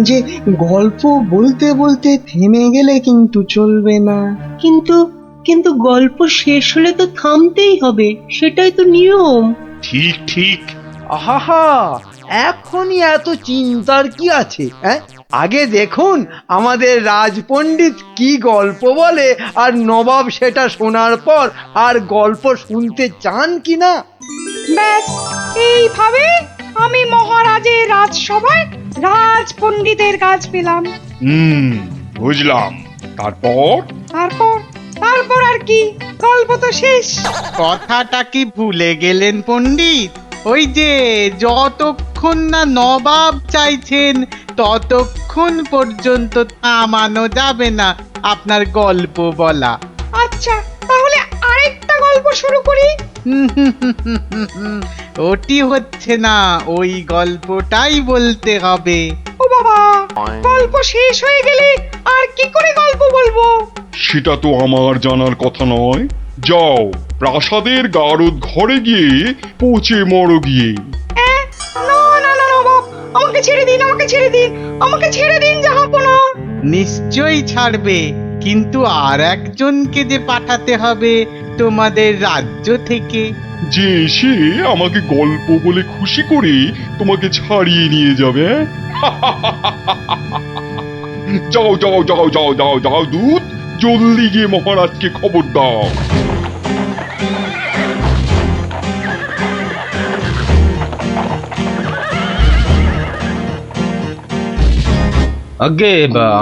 যে গল্প বলতে বলতে থেমে গেলে কিন্তু চলবে না? কিন্তু কিন্তু গল্প শেষ হলে তো থামতেই হবে, সেটাই তো নিয়ম। ঠিক ঠিক। আহা, এখনই এত চিন্তার কি আছে? আগে দেখুন আমাদের রাজপণ্ডিত কি গল্প বলে, আর নবাব সেটা শোনার পর আর গল্প শুনতে চান কিনা। ব্যাস এইভাবে আমি মহারাজের রাজসভায় রাজপণ্ডিতের কাজ পেলাম। বুঝলাম। তারপর তারপর তারপর আর কি, গল্প তো শেষ। কথাটা কি ভুলে গেলেন পণ্ডিত? ওই যে যতক্ষণ না নবাব চাইছেন ততক্ষণ পর্যন্ত থামানো যাবে না আপনার গল্প বলা। আচ্ছা, তাহলে আরেকটা গল্প শুরু করি। ওটি হচ্ছে না, ওই গল্পটাই বলতে হবে। ও বাবা, গল্প শেষ হয়ে গেলে আর কি করে গল্প বলবো? সেটা তো আমার জানার কথা নয়। যাও, প্রাসাদের গারদ ঘরে গিয়ে পচে মরো গিয়ে। না না না নবাব, আমাকে ছেড়ে দিন, আমাকে ছেড়ে দিন, আমাকে ছেড়ে দিন জাহাপনা। নিশ্চয়ই ছাড়বে, কিন্তু আর একজনকে যে পাঠাতে হবে তোমাদের রাজ্য থেকে। যে এসে আমাকে গল্প বলে খুশি করে তোমাকে ছাড়িয়ে নিয়ে যাবে। যাও যাও যাও যাও যাও যাও দূত, জলদি গিয়ে মহারাজকে খবর দাও। আগে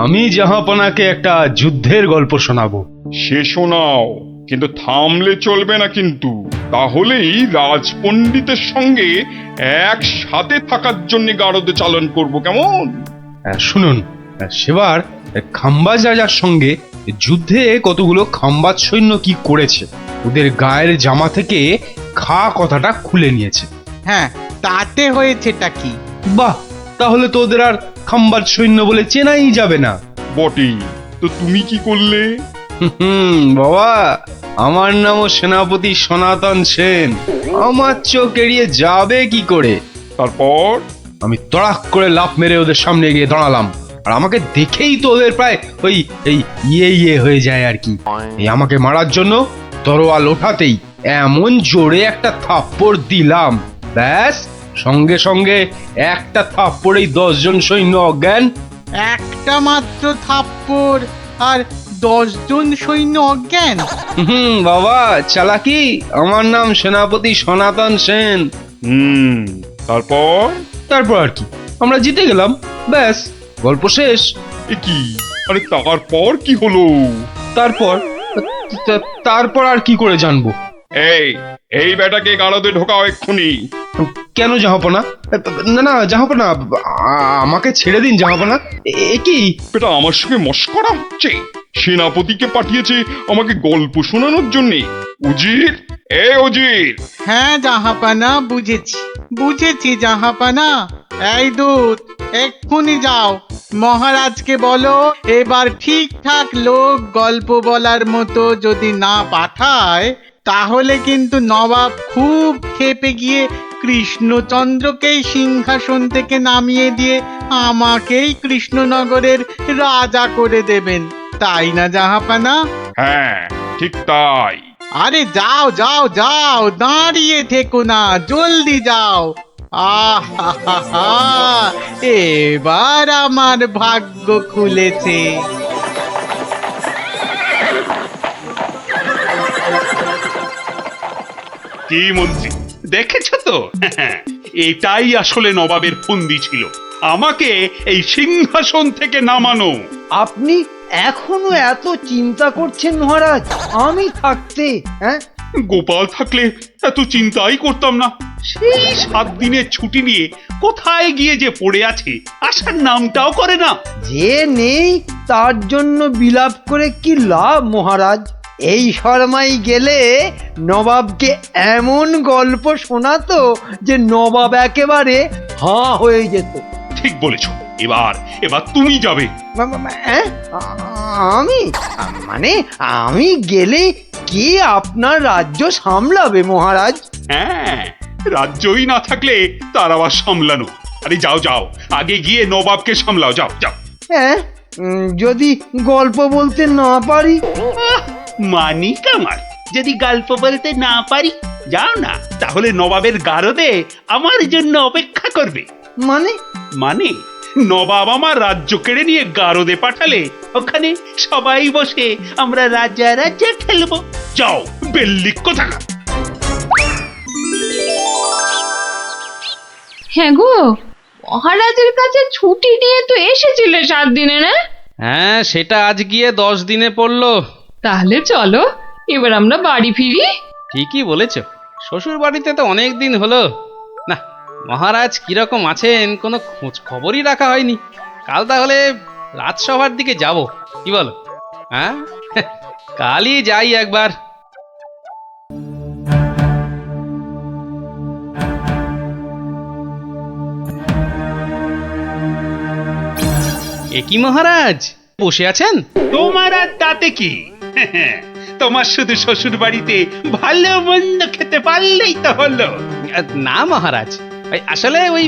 আমি জাহাপনাকে একটা যুদ্ধের গল্প শোনাবো। সে শোনাও, কিন্তু থামলে চলবে না কিন্তু। তাহলেই রাজপণ্ডিতের সঙ্গে একসাথে থাকার জন্য গারদে চালন করব, কেমন? শুনুন, সেবার খাম্বাজ রাজার সঙ্গে যুদ্ধে কতগুলো খাম্বাজ সৈন্য কি করেছে, ওদের গায়ের জামা থেকে খা কথাটা খুলে নিয়েছে। হ্যাঁ, তাতে হয়েছেটা কি? বাহ, তাহলে তো ওদের আর খাম্বাজ সৈন্য বলে চেনাই যাবে না। বটেই তো, তুমি কি করলে? বাবা, আমার নামও সেনাপতি সনাতন সেন, আমার চোখ এড়িয়ে যাবে কি করে? তারপর আমি তড়াক করে লাফ মেরে ওদের সামনে গিয়ে দাঁড়ালাম, আর আমাকে দেখেই তো ওদের প্রায় ওই এই ইয়ে হয়ে যায় আর কি। এই আমাকে মারার জন্য তরোয়াল ওঠাতেই এমন জোরে একটা থাপ্পড় দিলাম, ব্যাস সঙ্গে সঙ্গে একটা থাপ্পড়েই 10 জন সৈন্য অজ্ঞান। একটা মাত্র থাপ্পড় আর 10 জন সৈন্য অজ্ঞান? বাবা, চালাকি। আমার নাম সেনাপতি সনাতন সেন। তারপর? তারপর আর কি, আমরা জিতে গেলাম, ব্যাস গল্প শেষ। এ কি? আরে তারপর কি হলো? তারপর আর কি করে জানবো? এই বেটাকে গারদে ঢোকাও এক্ষুনি। কেন জাহাপনা? না না জাহাপনা, আমাকে ছেড়ে দিন জাহাপনা। এ কি? বেটা আমার সঙ্গে মশকরা হচ্ছে? সেনাপতিকে পাঠিয়েছে আমাকে গল্প শোনানোর জন্য। উজির, উজির। হ্যাঁ জাহাপানা, বুঝেছি জাহাপানা। এই দূত, এক্ষুনি যাও, মহারাজকে বলো এবার ঠিকঠাক লোক গল্প বলার মতো যদি না পাঠায় তাহলে কিন্তু নবাব খুব ক্ষেপে গিয়ে কৃষ্ণচন্দ্রকেই সিংহাসন থেকে নামিয়ে দিয়ে আমাকেই কৃষ্ণনগরের রাজা করে দেবেন, তাই না জাহাপানা? হ্যাঁ, ঠিক তাই। আরে যাও যাও যাও, দাঁড়িয়ে থেকো না, জলদি যাও। এবার আমার ভাগ্য খুলেছে। কি মন্ত্রী, দেখেছ তো? এটাই আসলে নবাবের ফন্দি ছিল, আমাকে এই সিংহাসন থেকে নামানো। আপনি এখনো এত চিন্তা করছেন মহারাজ, আমি থাকতে? গোপাল থাকলে এত চিন্তাই করতাম না। সেই 7 দিনের ছুটি নিয়ে কোথায় গিয়ে যে পড়ে আছে, আসার নামটাও করে না। যে নেই তার জন্য বিলাপ করে কি লাভ মহারাজ? এই শর্মাই গেলে নবাবকে এমন গল্প শোনাতো যে নবাব একেবারে হাঁ হয়ে যেত। ঠিক বলেছ, এবার তুমি যাবে। আমি মানে আমি গেলে কে আপনার রাজ্য সামলাবে মহারাজ? হ্যাঁ, রাজ্যই না থাকলে তার আবার সামলানো। আরে যাও যাও, আগে গিয়ে নবাবকে সামলাও, যাও যাও। হ্যাঁ, যদি গল্প বলতে না পারি? মানি কামাল, যদি গল্প বলতে না পারি, যাও না, তাহলে নবাবের গারদে আমার জন্য অপেক্ষা করবে। মানে? মানে নবাব আমার রাজ্য কেড়ে নিয়ে গারদে পাঠালে ওখানে সবাই বসে আমরা রাজা রাজা খেলবো। যাও, বেল্লিক কোথাকার। হ্যাঁ গো, মহারাজের কাছে ছুটি নিয়ে তো এসেছিলে 7 দিনে, না? হ্যাঁ, সেটা আজ গিয়ে 10 দিনে পড়লো। তাহলে চলো এবার আমরা বাড়ি ফিরি। ঠিকই বলেছ, শ্বশুর বাড়িতে তো অনেক দিন হলো না। মহারাজ কিরকম আছেন কোনো খোঁজ খবরই রাখা হয়নি। কাল তাহলে রাজসভার দিকে যাব, কি বলো? হ্যাঁ, কালই যাই একবার। এ কি মহারাজ, বসে আছেন? তোমার আর তাতে কি? তোমার শুধু শ্বশুর বাড়িতে ভালো মন্দ খেতে পারলেই তো হলো। না মহারাজ, আসলে ওই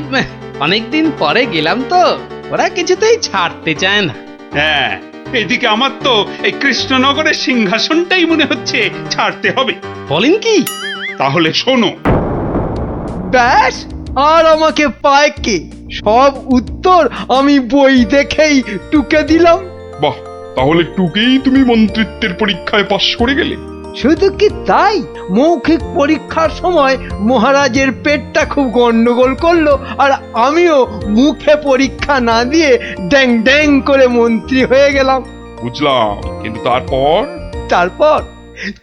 অনেকদিন পরে গেলাম তো, ওরা কিছুতেই ছাড়তে চায় না। হ্যাঁ, এদিকে আমার তো এই কৃষ্ণনগরের সিংহাসনটাই মনে হচ্ছে ছাড়তে হবে। বলেন কি? তাহলে শোনো। ব্যাস, আর আমাকে পায় কে? সব উত্তর আমি বই দেখেই টুকে দিলাম। বাহ, তাহলে টুকেই তুমি মন্ত্রিত্বের পরীক্ষায় পাশ করে গেলে? শুধু কি তাই, মৌখিক পরীক্ষার সময় মহারাজের পেটটা খুব গন্ডগোল করলো, আর আমিও মুখে পরীক্ষা না দিয়ে ড্যাং ড্যাং করে মন্ত্রী হয়ে গেলাম। বুঝলাম, কিন্তু তারপর?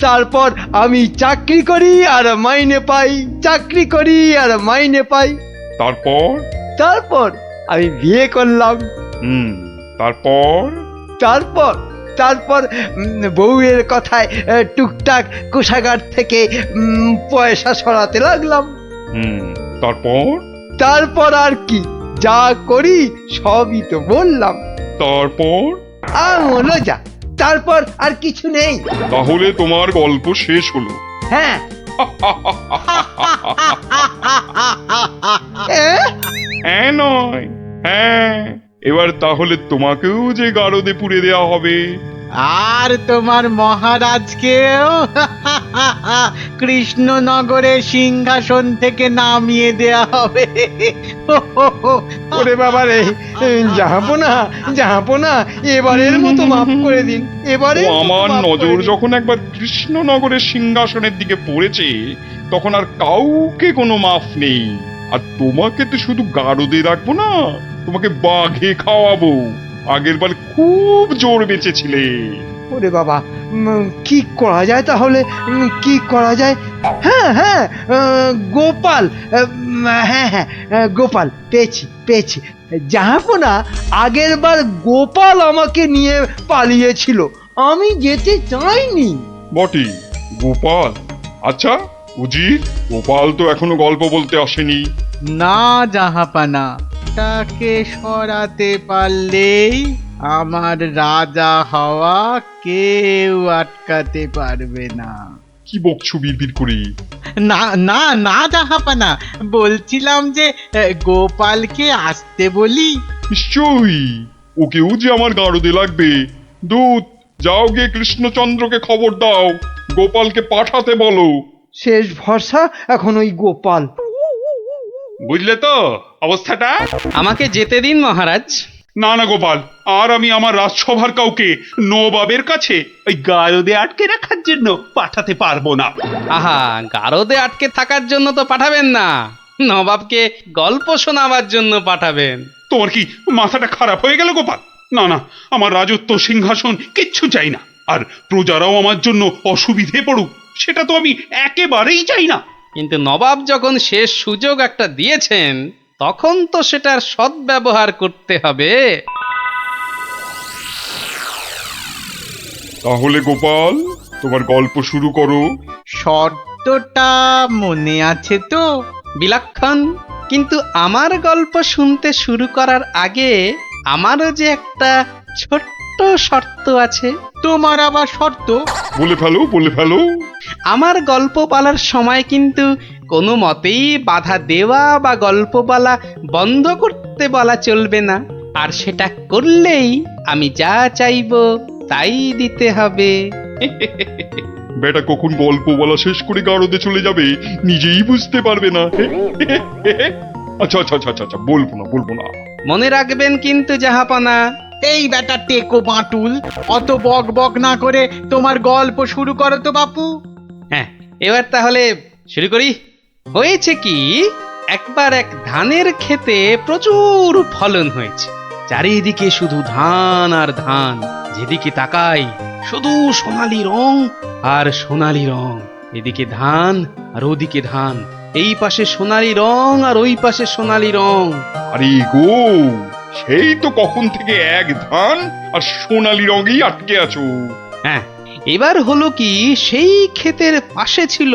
তারপর আমি চাকরি করি আর মাইনে পাই, চাকরি করি আর মাইনে পাই। তারপর আমি বিয়ে করলাম। তারপর বউয়ের কথায় টুকটাক কোষাগার থেকে পয়সা সরাতে লাগলাম। তারপর আর কি, যা করি সবই তো বললাম। মনে যা, তারপর আর কিছু নেই। তাহলে তোমার গল্প শেষ হলো? হ্যাঁ। নয়, হ্যাঁ। এবার তাহলে তোমাকেও যে গারদে পুড়ে দেয়া হবে, আর তোমার মহারাজকেও কৃষ্ণনগরের সিংহাসন থেকে নামিয়ে দেয়া হবে। ওরে বাবা রে, জাহাপনা, এবারের মতো মাফ করে দিন। আমার নজর যখন একবার কৃষ্ণনগরের সিংহাসনের দিকে পড়েছে, তখন আর কাউকে কোনো মাফ নেই। আর তোমাকে তো শুধু গারদে রাখবো না, তোমাকে বাঘে খাওয়াবো। আগের বার খুব জোর বেঁচেছিলে। ওরে বাবা, কি করা যায় তাহলে? কি করা যায়? হ্যাঁ, গোপাল। হ্যাঁ, গোপাল পেয়েছি। জাহাপনা, আগের বার গোপাল আমাকে নিয়ে পালিয়েছিল, আমি যেতে চাইনি। বটে, গোপাল? আচ্ছা উজির, গোপাল তো এখনো গল্প বলতে আসেনি। না জাহাপানা, তাকে সরাতে পারলেই আমার রাজা হওয়া কেউ আটকাতে পারবে না। কি বকছো বিড়বিড় করে? না জাহাপানা, বলছিলাম যে গোপালকে আসতে বলি। নিশ্চয়ই, ওকেও যে আমার গারদে লাগবে। দূত, যাও গিয়ে কৃষ্ণচন্দ্রকে খবর দাও, গোপালকে পাঠাতে বলো। শেষ ভরসা এখন ওই গোপাল। বুঝলে তো অবস্থাটা? আমাকে যেতে দিন মহারাজ। না গোপাল, আর আমি আমার রাজসভার কাউকে নবাবের কাছে ওই গারদে আটকে রাখার জন্য পাঠাতে পারবো না। আহা, গারদে আটকে থাকার জন্য তো পাঠাবেন না, নবাবকে গল্প শোনাবার জন্য পাঠাবেন। তোমার কি মাথাটা খারাপ হয়ে গেল গোপাল? না, আমার রাজত্ব সিংহাসন কিচ্ছু চাই না, আর প্রজারাও আমার জন্য অসুবিধে পড়ুক, সেটা তো আমি একেবারেই চাই না। কিন্তু নবাব যখন শেষ সুযোগ একটা দিয়েছেন, তখন তো সেটার সদ্ব্যবহার করতে হবে। তাহলে গোপাল, তোমার গল্প শুরু করো। শর্তটা মনে আছে তো? বিলক্ষণ, কিন্তু আমার গল্প শুনতে শুরু করার আগে আমারও যে একটা ছোট্ট ছোট্ট শর্ত আছে। তোমার আবার শর্ত? বলে ফেলো, বলে ফেলো। আমার গল্প বলার সময় কিন্তু কোনো মতেই বাধা দেওয়া বা গল্প বলা বন্ধ করতে বলা চলবে না। আর সেটা করলেই আমি যা চাইবো তাই দিতে হবে। বেটা কখন গল্প বলা শেষ করে গারদে চলে যাবে নিজেই বুঝতে পারবে না। আচ্ছা আচ্ছা আচ্ছা আচ্ছা, বলবো না, বলবো না। মনে রাখবেন কিন্তু জাহাপনা। এই বেটা টেকো বাঁটুল, অত বক বক না করে তোমার গল্প শুরু করো তো বাপু। হ্যাঁ, এবার তাহলে শুরু করি। হয়েছে কি, একবার এক ধানের ক্ষেতে প্রচুর ফলন হয়েছে। চারিদিকে শুধু ধান আর ধান, যেদিকে তাকাই শুধু সোনালী রং আর সোনালী রং। এদিকে ধান আর ওদিকে ধান, এই পাশে সোনালী রং আর ওই পাশে সোনালী রং। আরে গো, সেই তো কখন থেকে এক ধান আর সোনালী রঙেই আটকে আছো। হ্যাঁ, এবার হলো কি, সেই ক্ষেতের পাশে ছিল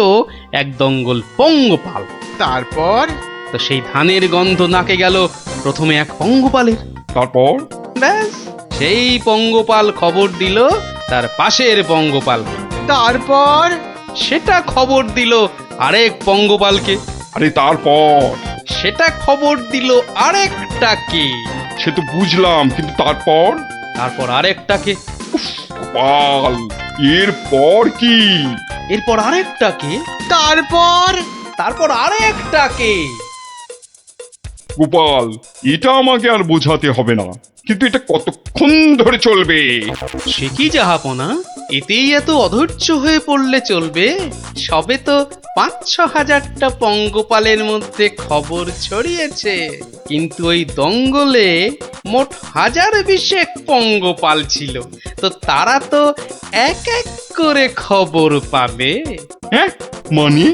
এক দঙ্গল পঙ্গপাল। তারপর? তো সেই ধানের গন্ধ নাকে গেল প্রথমে এক পঙ্গপালের। তারপর? ব্যাস, সেই পঙ্গপাল খবর দিল তার পাশের পঙ্গপালকে। তারপর? সেটা খবর দিল আরেক পঙ্গপালকে। আরে তারপর? সেটা খবর দিল আরেকটাকে। সে তো বুঝলাম, কিন্তু তারপর? তারপর আরেকটাকে। গোপাল, এরপর কি? এরপর আরেকটাকে। তারপর? তারপর আরেকটাকে। গোপাল, এটা আমাকে আর বোঝাতে হবে না, কিন্তু এটা কতক্ষণ ধরে চলবে? সে কি জাহাপনা, এতেই এত অধৈর্য হয়ে পড়লে চলবে? সবে তো ৫-৬ হাজারটা পঙ্গপালের মধ্যে খবর ছড়িয়েছে, কিন্তু ওই দঙ্গলে মোট ১০২০ পঙ্গপাল ছিল। তো তারা তো এক এক করে খবর পাবে। হ্যাঁ, মানে?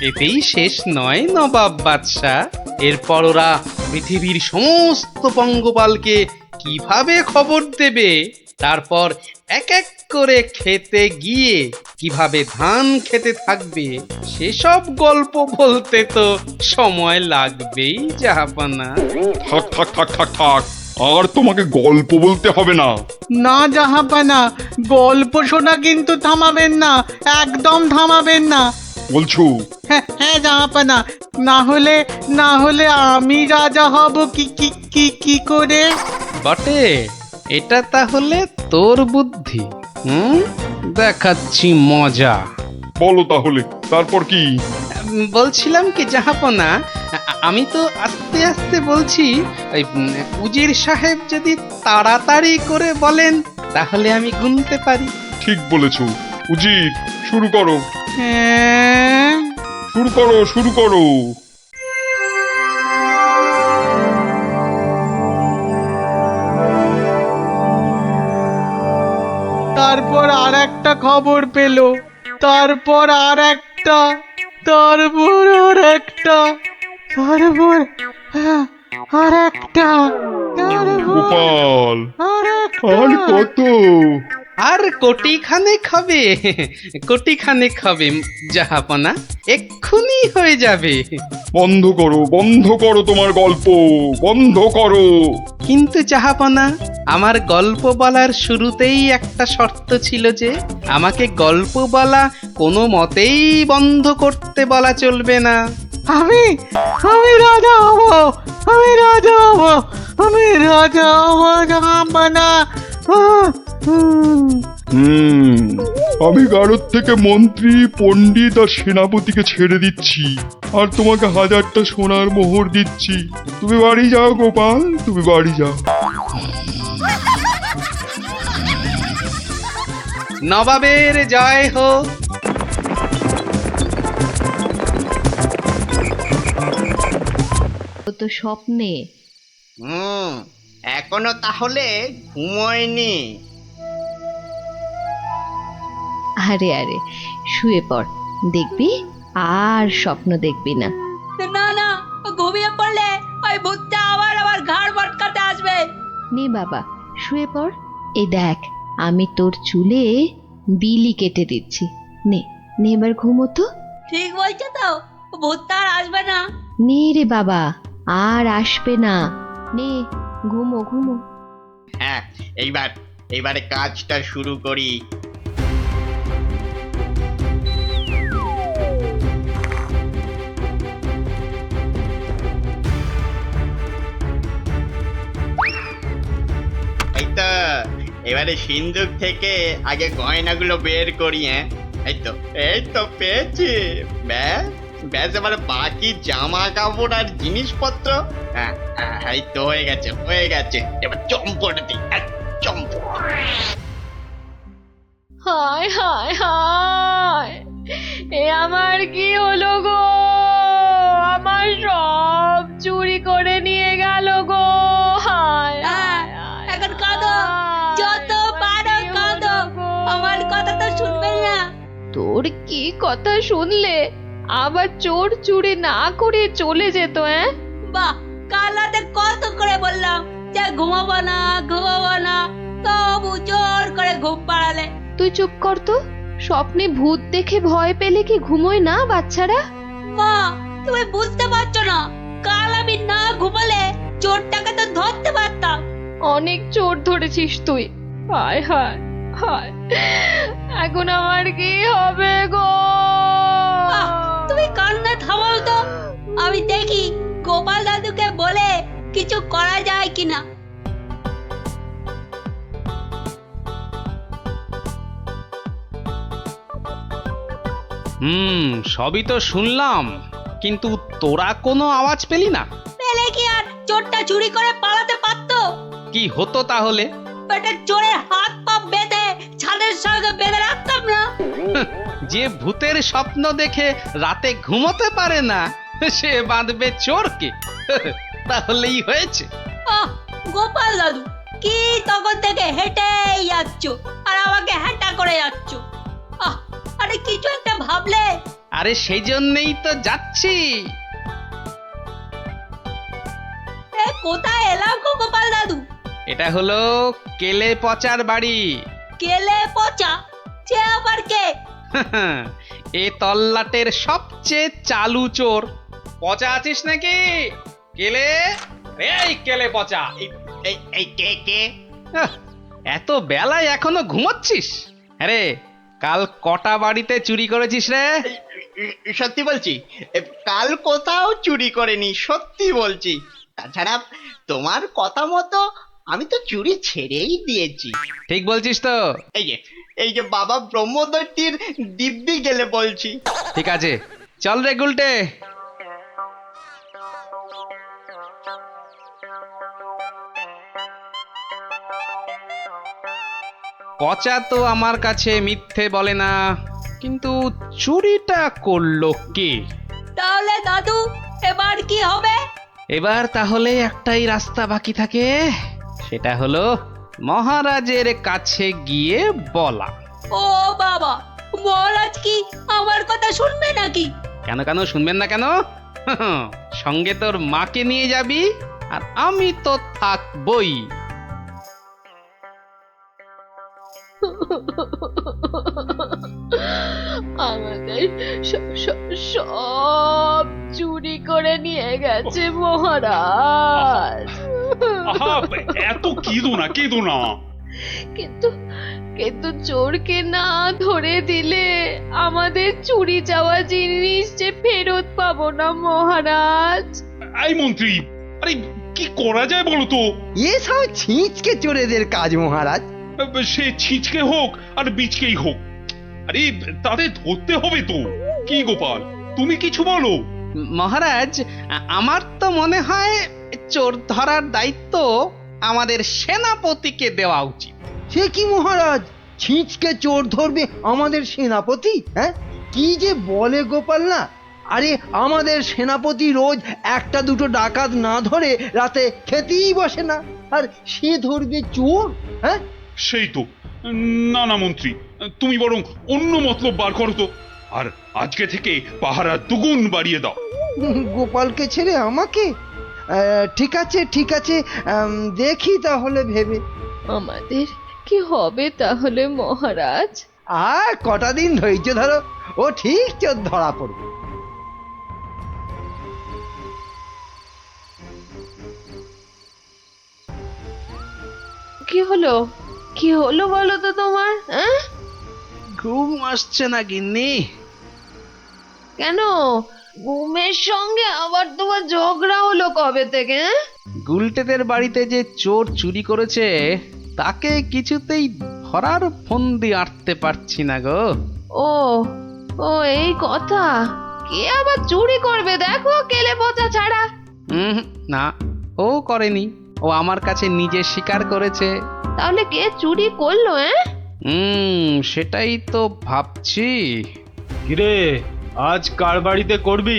এতেই শেষ নয় নবাব বাদশাহ। এরপর ওরা পৃথিবীর সমস্ত পঙ্গপালকে কিভাবে খবর দেবে, তারপর এক এক করে খেতে গিয়ে কিভাবে ধান খেতে থাকবে, সেসব গল্প বলতে তো সময় লাগবেই জাহাপনা। থাক থাক থাক থাক থাক, আর তোমাকে গল্প বলতে হবে না। না জাহাপানা, গল্প শোনা কিন্তু থামাবেন না, একদম থামাবেন না। বলছো? হ্যাঁ হ্যাঁ জাহাপানা, না হলে আমি রাজা হব কি কি কি কি করে? বটে, এটা তাহলে তোর বুদ্ধি। দেখাচ্ছি মজা। বলো তাহলে, তারপর কি? বলছিলাম কি জাহাপনা, আমি তো আস্তে আস্তে বলছি। ওই উজির সাহেব যদি তাড়াতাড়ি করে বলেন তাহলে আমি গুনতে পারি। ঠিক বলেছো। উজির, শুরু করো। হ্যাঁ, শুরু করো, শুরু করো। তারপর আর একটা খবর পেল, তারপর আর একটা, তারপর আর একটা, তারপর আর একটা, গোপাল, আর আর কত? আর কোটি খানেক হবে, কোটি খানেক হবে জাহাপনা, এক্ষুনি হয়ে যাবে। বন্ধ করো, বন্ধ করো তোমার গল্প, বন্ধ করো। কিন্তু জাহাপনা, আমার গল্প বলার শুরুতেই একটা শর্ত ছিল যে আমাকে গল্প বলা কোনো মতেই বন্ধ করতে বলা চলবে না। আমি রাজা হব, আমি রাজা হব, আমি রাজা হব জাহাপানা। আমি গারদ থেকে মন্ত্রী, পণ্ডিত আর সেনাপতিকে ছেড়ে দিচ্ছি, আর তোমাকে 1000টা সোনার মোহর দিচ্ছি। তুমি বাড়ি যাও গোপাল, তুমি বাড়ি যাও। নবাবের জয় হোক। তো স্বপ্নে। এখনো তাহলে ঘুমোয়নি? আরে আরে, শুয়ে পড়, দেখবি আর স্বপ্ন দেখবি না। না না, ঘুমিয়ে পড়লে ওই ভূতটা আবার আমার ঘাড় মটকাতে আসবে। নে বাবা, শুয়ে পড়। এই দেখ, আমি তোর চুলে বিলি কেটে দিচ্ছি। নে নে, এবার ঘুমো তো। ঠিক বলছো তো, ভূতটা আর আসবে না? নে রে বাবা, আর আসবে না। নে, ঘুমো ঘুমো। হ্যাঁ, এইবার এবারে কাজটা শুরু করি। এই তো এবারে সিন্ধুক থেকে আগে গয়নাগুলো বের করি। হ্যাঁ, এই তো পেয়েছি। ব্যাস ব্যাস, এবারে বাকি জামা কাপড় আর জিনিসপত্র। হ্যাঁ হ্যাঁ, এই তো হয়ে গেছে হয়ে গেছে। এবার চম্পট দিই, চম্পট। হায় হায় হায়, এ আমার কি হলো গো? আমার সব চুরি করে নিয়ে গেল গো। হায় হায় হায়, এখন কাঁদো, যত পারো কাঁদো, আমার কথা তো শুনবে না। তোর কি কথা শুনলে আবার চোর চুরি না করে চলে যেত? বাহ, কাল রাতে কত করে বললাম যে ঘুমাবো না ঘুমাবো না, তবু জোর করে ঘুম পাড়ালে। তুই চুপ কর তো। স্বপ্নে ভূত দেখে ভয় পেলে কি ঘুমোয় না বাচ্চারা? মা, তুমি বুঝতে পারছো না, কাল আমি না ঘুমালে চোরটাকে তো ধরতে পারতাম। অনেক চোর ধরেছিস তুই। হায় হায় হায়, এখন আমার কি হবে গো? তুমি কান্না থামাও তো, আমি দেখি গোপাল দাদুকে বলে কিছু করা যায় কিনা। সবই তো শুনলাম, কিন্তু তোরা কোনো আওয়াজ পেলি না? পেলে কি আর চোরটা চুরি করে পালাতে পারতো? কি হতো তাহলে? বেটা চোরের হাত পা বেঁধে ছাদের সঙ্গে বেঁধে রাখতাম না। যে ভূতের স্বপ্ন দেখে রাতে ঘুমোতে পারে না, সে বাঁধবে চোরকে। তাহলেই হয়েছে। গোপাল দাদু, কি তখন থেকে হেঁটেই যাচ্ছ আর আমাকে হ্যাঁটা করে যাচ্ছ? আরে কিছু একটা ভাবলে। আরে সেই জন্যই তো যাচ্ছি। কোথায় এলাম গো গোপাল দাদু? এটা হলো কেলে পচার বাড়ি। কেলে পচা? সে আবার কে? এ তল্লাটের সবচেয়ে চালু চোর। পচা আছিস নাকি? কেলে, এই কেলে পচা। এই কে কে? এত বেলায় এখনো ঘুমোচ্ছিস? আরে কাল কটা বাড়িতে চুরি করেছিস রে? সত্যি বলছি, কাল কোথাও চুরি করেনি, সত্যি বলছি। তাছাড়া তোমার কথা মতো আমি তো চুরি ছেড়েই দিয়েছি। ঠিক বলছিস তো? এই যে বাবা ব্রহ্মদত্তির দিব্যি গেলে বলছি। ঠিক আছে, চল রে গুলটে। পচা তো আমার কাছে মিথ্যে বলে না, কিন্তু চুরিটা করলো কে? তাহলে দাদু এবার কি হবে? এবার তাহলে একটাই রাস্তা বাকি থাকে, সেটা হলো মহারাজের কাছে গিয়ে বলা। ও বাবা, মহারাজ কি আমার কথা শুনবে নাকি? কেন কেন শুনবেন না কেন? সঙ্গে তোর মাকে নিয়ে যাবি, আর আমি তো থাকবই। আমাদের সব চুরি করে নিয়ে গেছে মহারাজ। এত কেঁদো না। কিন্তু চোরকে না ধরে দিলে আমাদের চুরি যাওয়া জিনিস যে ফেরত পাবো না মহারাজ। এই মন্ত্রী, আরে কি করা যায় বলো তো? এসব ছিঁচকে চোরেদের কাজ মহারাজ। সে ছিঁচকে হোক আর বিচকেই হোক, আরে তাদের ধরতে হবে তো। কি গোপাল, তুমি কিছু বলো। মহারাজ, আমার তো মনে হয় চোর ধরার দায়িত্ব আমাদের সেনাপতিকে দেওয়া উচিত। সে কি মহারাজ, ছিঁচকে চোর ধরবে আমাদের সেনাপতি? হ্যাঁ, কি যে বলে গোপাল না। আরে আমাদের সেনাপতি রোজ একটা দুটো ডাকাত না ধরে রাতে খেতেই বসে না, আর সে ধরবে চোর? হ্যাঁ, সেই তো। না না মন্ত্রী, তুমি বরং অন্য মতলব বার করো তো, আর আজকে থেকে পাহারা দুগুণ বাড়িয়ে দাও। গোপালকে ছেড়ে আমাকে? ঠিক আছে ঠিক আছে, দেখি তাহলে ভেবে। আমাদের কি হবে তাহলে মহারাজ? আর কটা দিন ধৈর্য ধরো, ও ঠিক চোর ধরা পড়বে। কি হলো? কি হলো বলো তো তোমার? ঘুম আসছে না গিন্নি। কেন ঘুমের সঙ্গে আবার তোমার ঝগড়া হলো কবে থেকে? গুলটেদের বাড়িতে যে চোর চুরি করেছে তাকে কিছুতেই ধরার ফন্দি আঁটতে পারছি না গো। ও ও এই কথা। কে আবার চুরি করবে দেখো, কেলে পচা ছাড়া। না, ও করেনি, ও আমার কাছে নিজে স্বীকার করেছে। তাহলে কে চুরি করলো? সেটাই তো ভাবছি। কিরে, আজ কার বাড়িতে করবি?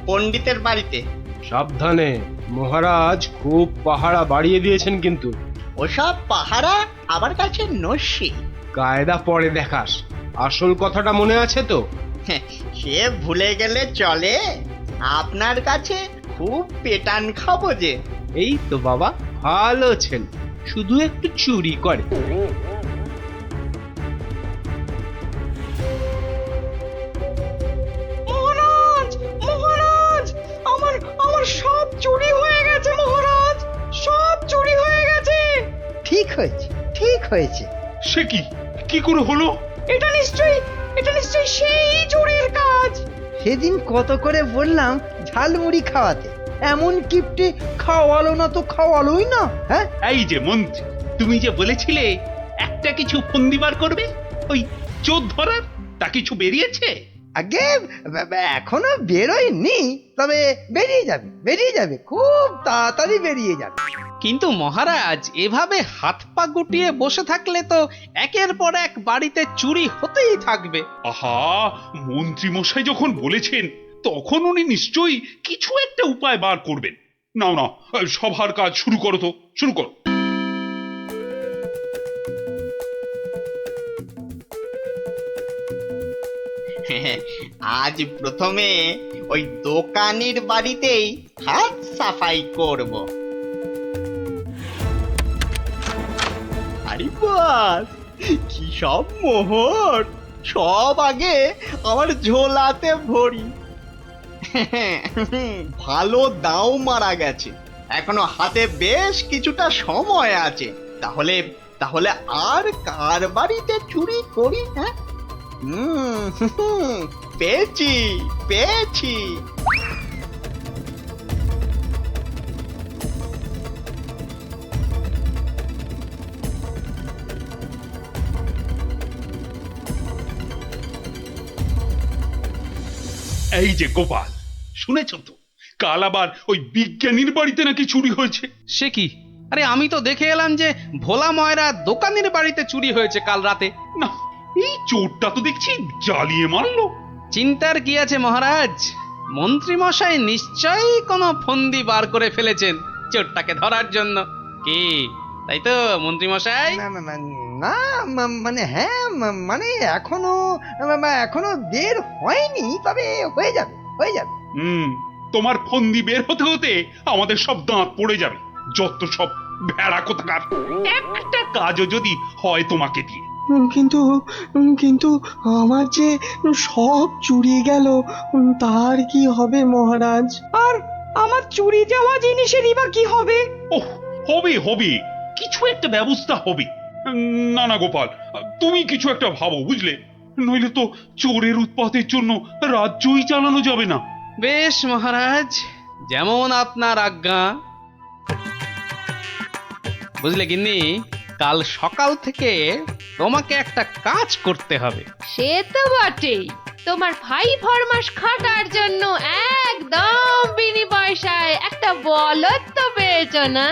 পণ্ডিতের বাড়িতে। সাবধানে, মহারাজ খুব পাহারা বাড়িয়ে দিয়েছেন কিন্তু। ওসব পাহারা আমার কাছে নস্যি। কায়দা পরে দেখাস, আসল কথাটা মনে আছে তো? সে ভুলে গেলে চলে? আপনার কাছে খুব পেটান খাবো যে। এই তো বাবা, ভালো ছেলে, শুধু একটু চুরি করে। মহারাজ, মহারাজ, আমার সব চুরি হয়ে গেছে মহারাজ, সব চুরি হয়ে গেছে। ঠিক হয়েছে, ঠিক হয়েছে। সে কি, কি করে হলো? এটা নিশ্চয়ই সেই চোরের কাজ। সেদিন কত করে বললাম ঝালমুড়ি খাওয়াতে, এমন কিপটে খাওয়ালো না তো খাওয়ালোই না। হ্যাঁ, এই যে মন্ত্রী, তুমি যে বলেছিলে একটা কিছু ফন্দি বার করবে ওই চোর ধরার, তা কিছু বেরিয়েছে? আগে এখনো বেরোয়নি, তবে বেরিয়ে যাবে, খুব তাড়াতাড়ি বেরিয়ে যাবে। কিন্তু মহারাজ, এভাবে হাত পা গুটিয়ে বসে থাকলে তো একের পর এক বাড়িতে চুরি হতেই থাকবে। আহা, মন্ত্রী মশাই যখন বলেছেন তখন উনি নিশ্চয়ই কিছু একটা উপায় বার করবেন। নাও না, সভার কাজ শুরু করো তো, শুরু করো। আজ প্রথমে ওই দোকানির বাড়িতেই হাত সাফাই করব। আরে বাস, কি সব মোহর! সব আগে আমার ঝোলাতে ভরি। ভালো দাও মারা গেছে, এখনো হাতে বেশ কিছুটা সময় আছে। তাহলে আর কার বাড়িতে চুরি করি? হ্যাঁ, পেয়েছি। এই যে গোপাল, শুনেছ তো কাল আবার ওই বিজ্ঞানীর বাড়িতে নাকি চুরি হয়েছে? সে কি? আরে আমি তো দেখে এলাম যে ভোলা ময়রা দোকানের বাড়িতে চুরি হয়েছে কাল রাতে। না, এই চোরটা তো দেখছি জ্বালিয়ে মারলো। চিন্তার কি আছে মহারাজ, মন্ত্রী মশাই নিশ্চয়ই কোনো ফন্দি বার করে ফেলেছেন চোরটাকে ধরার জন্য। কি তাই তো মন্ত্রী মশাই? না মানে হ্যাঁ, মানে এখনো বের হয়নি, তবে হয়ে যাবে। তোমার ফন্দি বের হতে হতে আমাদের সব দাঁত পড়ে যাবে, যত সব ভেড়া কোথাকার। একটা কাজও যদি হয় তোমাকে দিয়ে। কিন্তু আমার যে সব চুরি গেল, তার কি হবে মহারাজ? আর আমার চুরি যাওয়া জিনিসেরই বা কি হবে? ওহ, হবে, কিছু একটা ব্যবস্থা হবে। না গোপাল, তুমি কিছু একটা ভাবো, বুঝলে? নইলে তো চোরের উৎপাতের জন্য রাজ্যই চালানো যাবে না। বেশ মহারাজ, যেমন আপনার আজ্ঞা। বুঝলে গিন্নি, কাল সকাল থেকে তোমাকে একটা কাজ করতে হবে। সে তো বটেই, তোমার ভাই ফরমাস খাটার জন্য একদম বিনি পয়সায় একটা বলদ তো পেয়েছ না?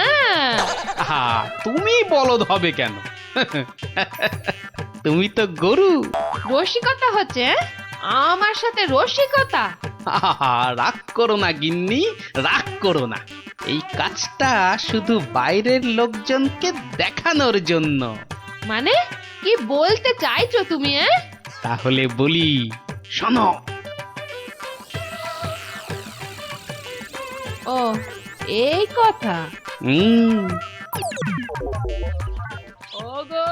তুমি বলদ হবে কেন? তুমি তো গরু। রসিকতা হচ্ছে? আমার সাথে রসিকতা? রাগ করো না গিন্নি, রাগ করো না। এই কাজটা শুধু বাইরের লোকজনকে দেখানোর জন্য। মানে কি বলতে চাইছো তুমি? তাহলে বলি, শোনো। ও, এই কথা। ওগো,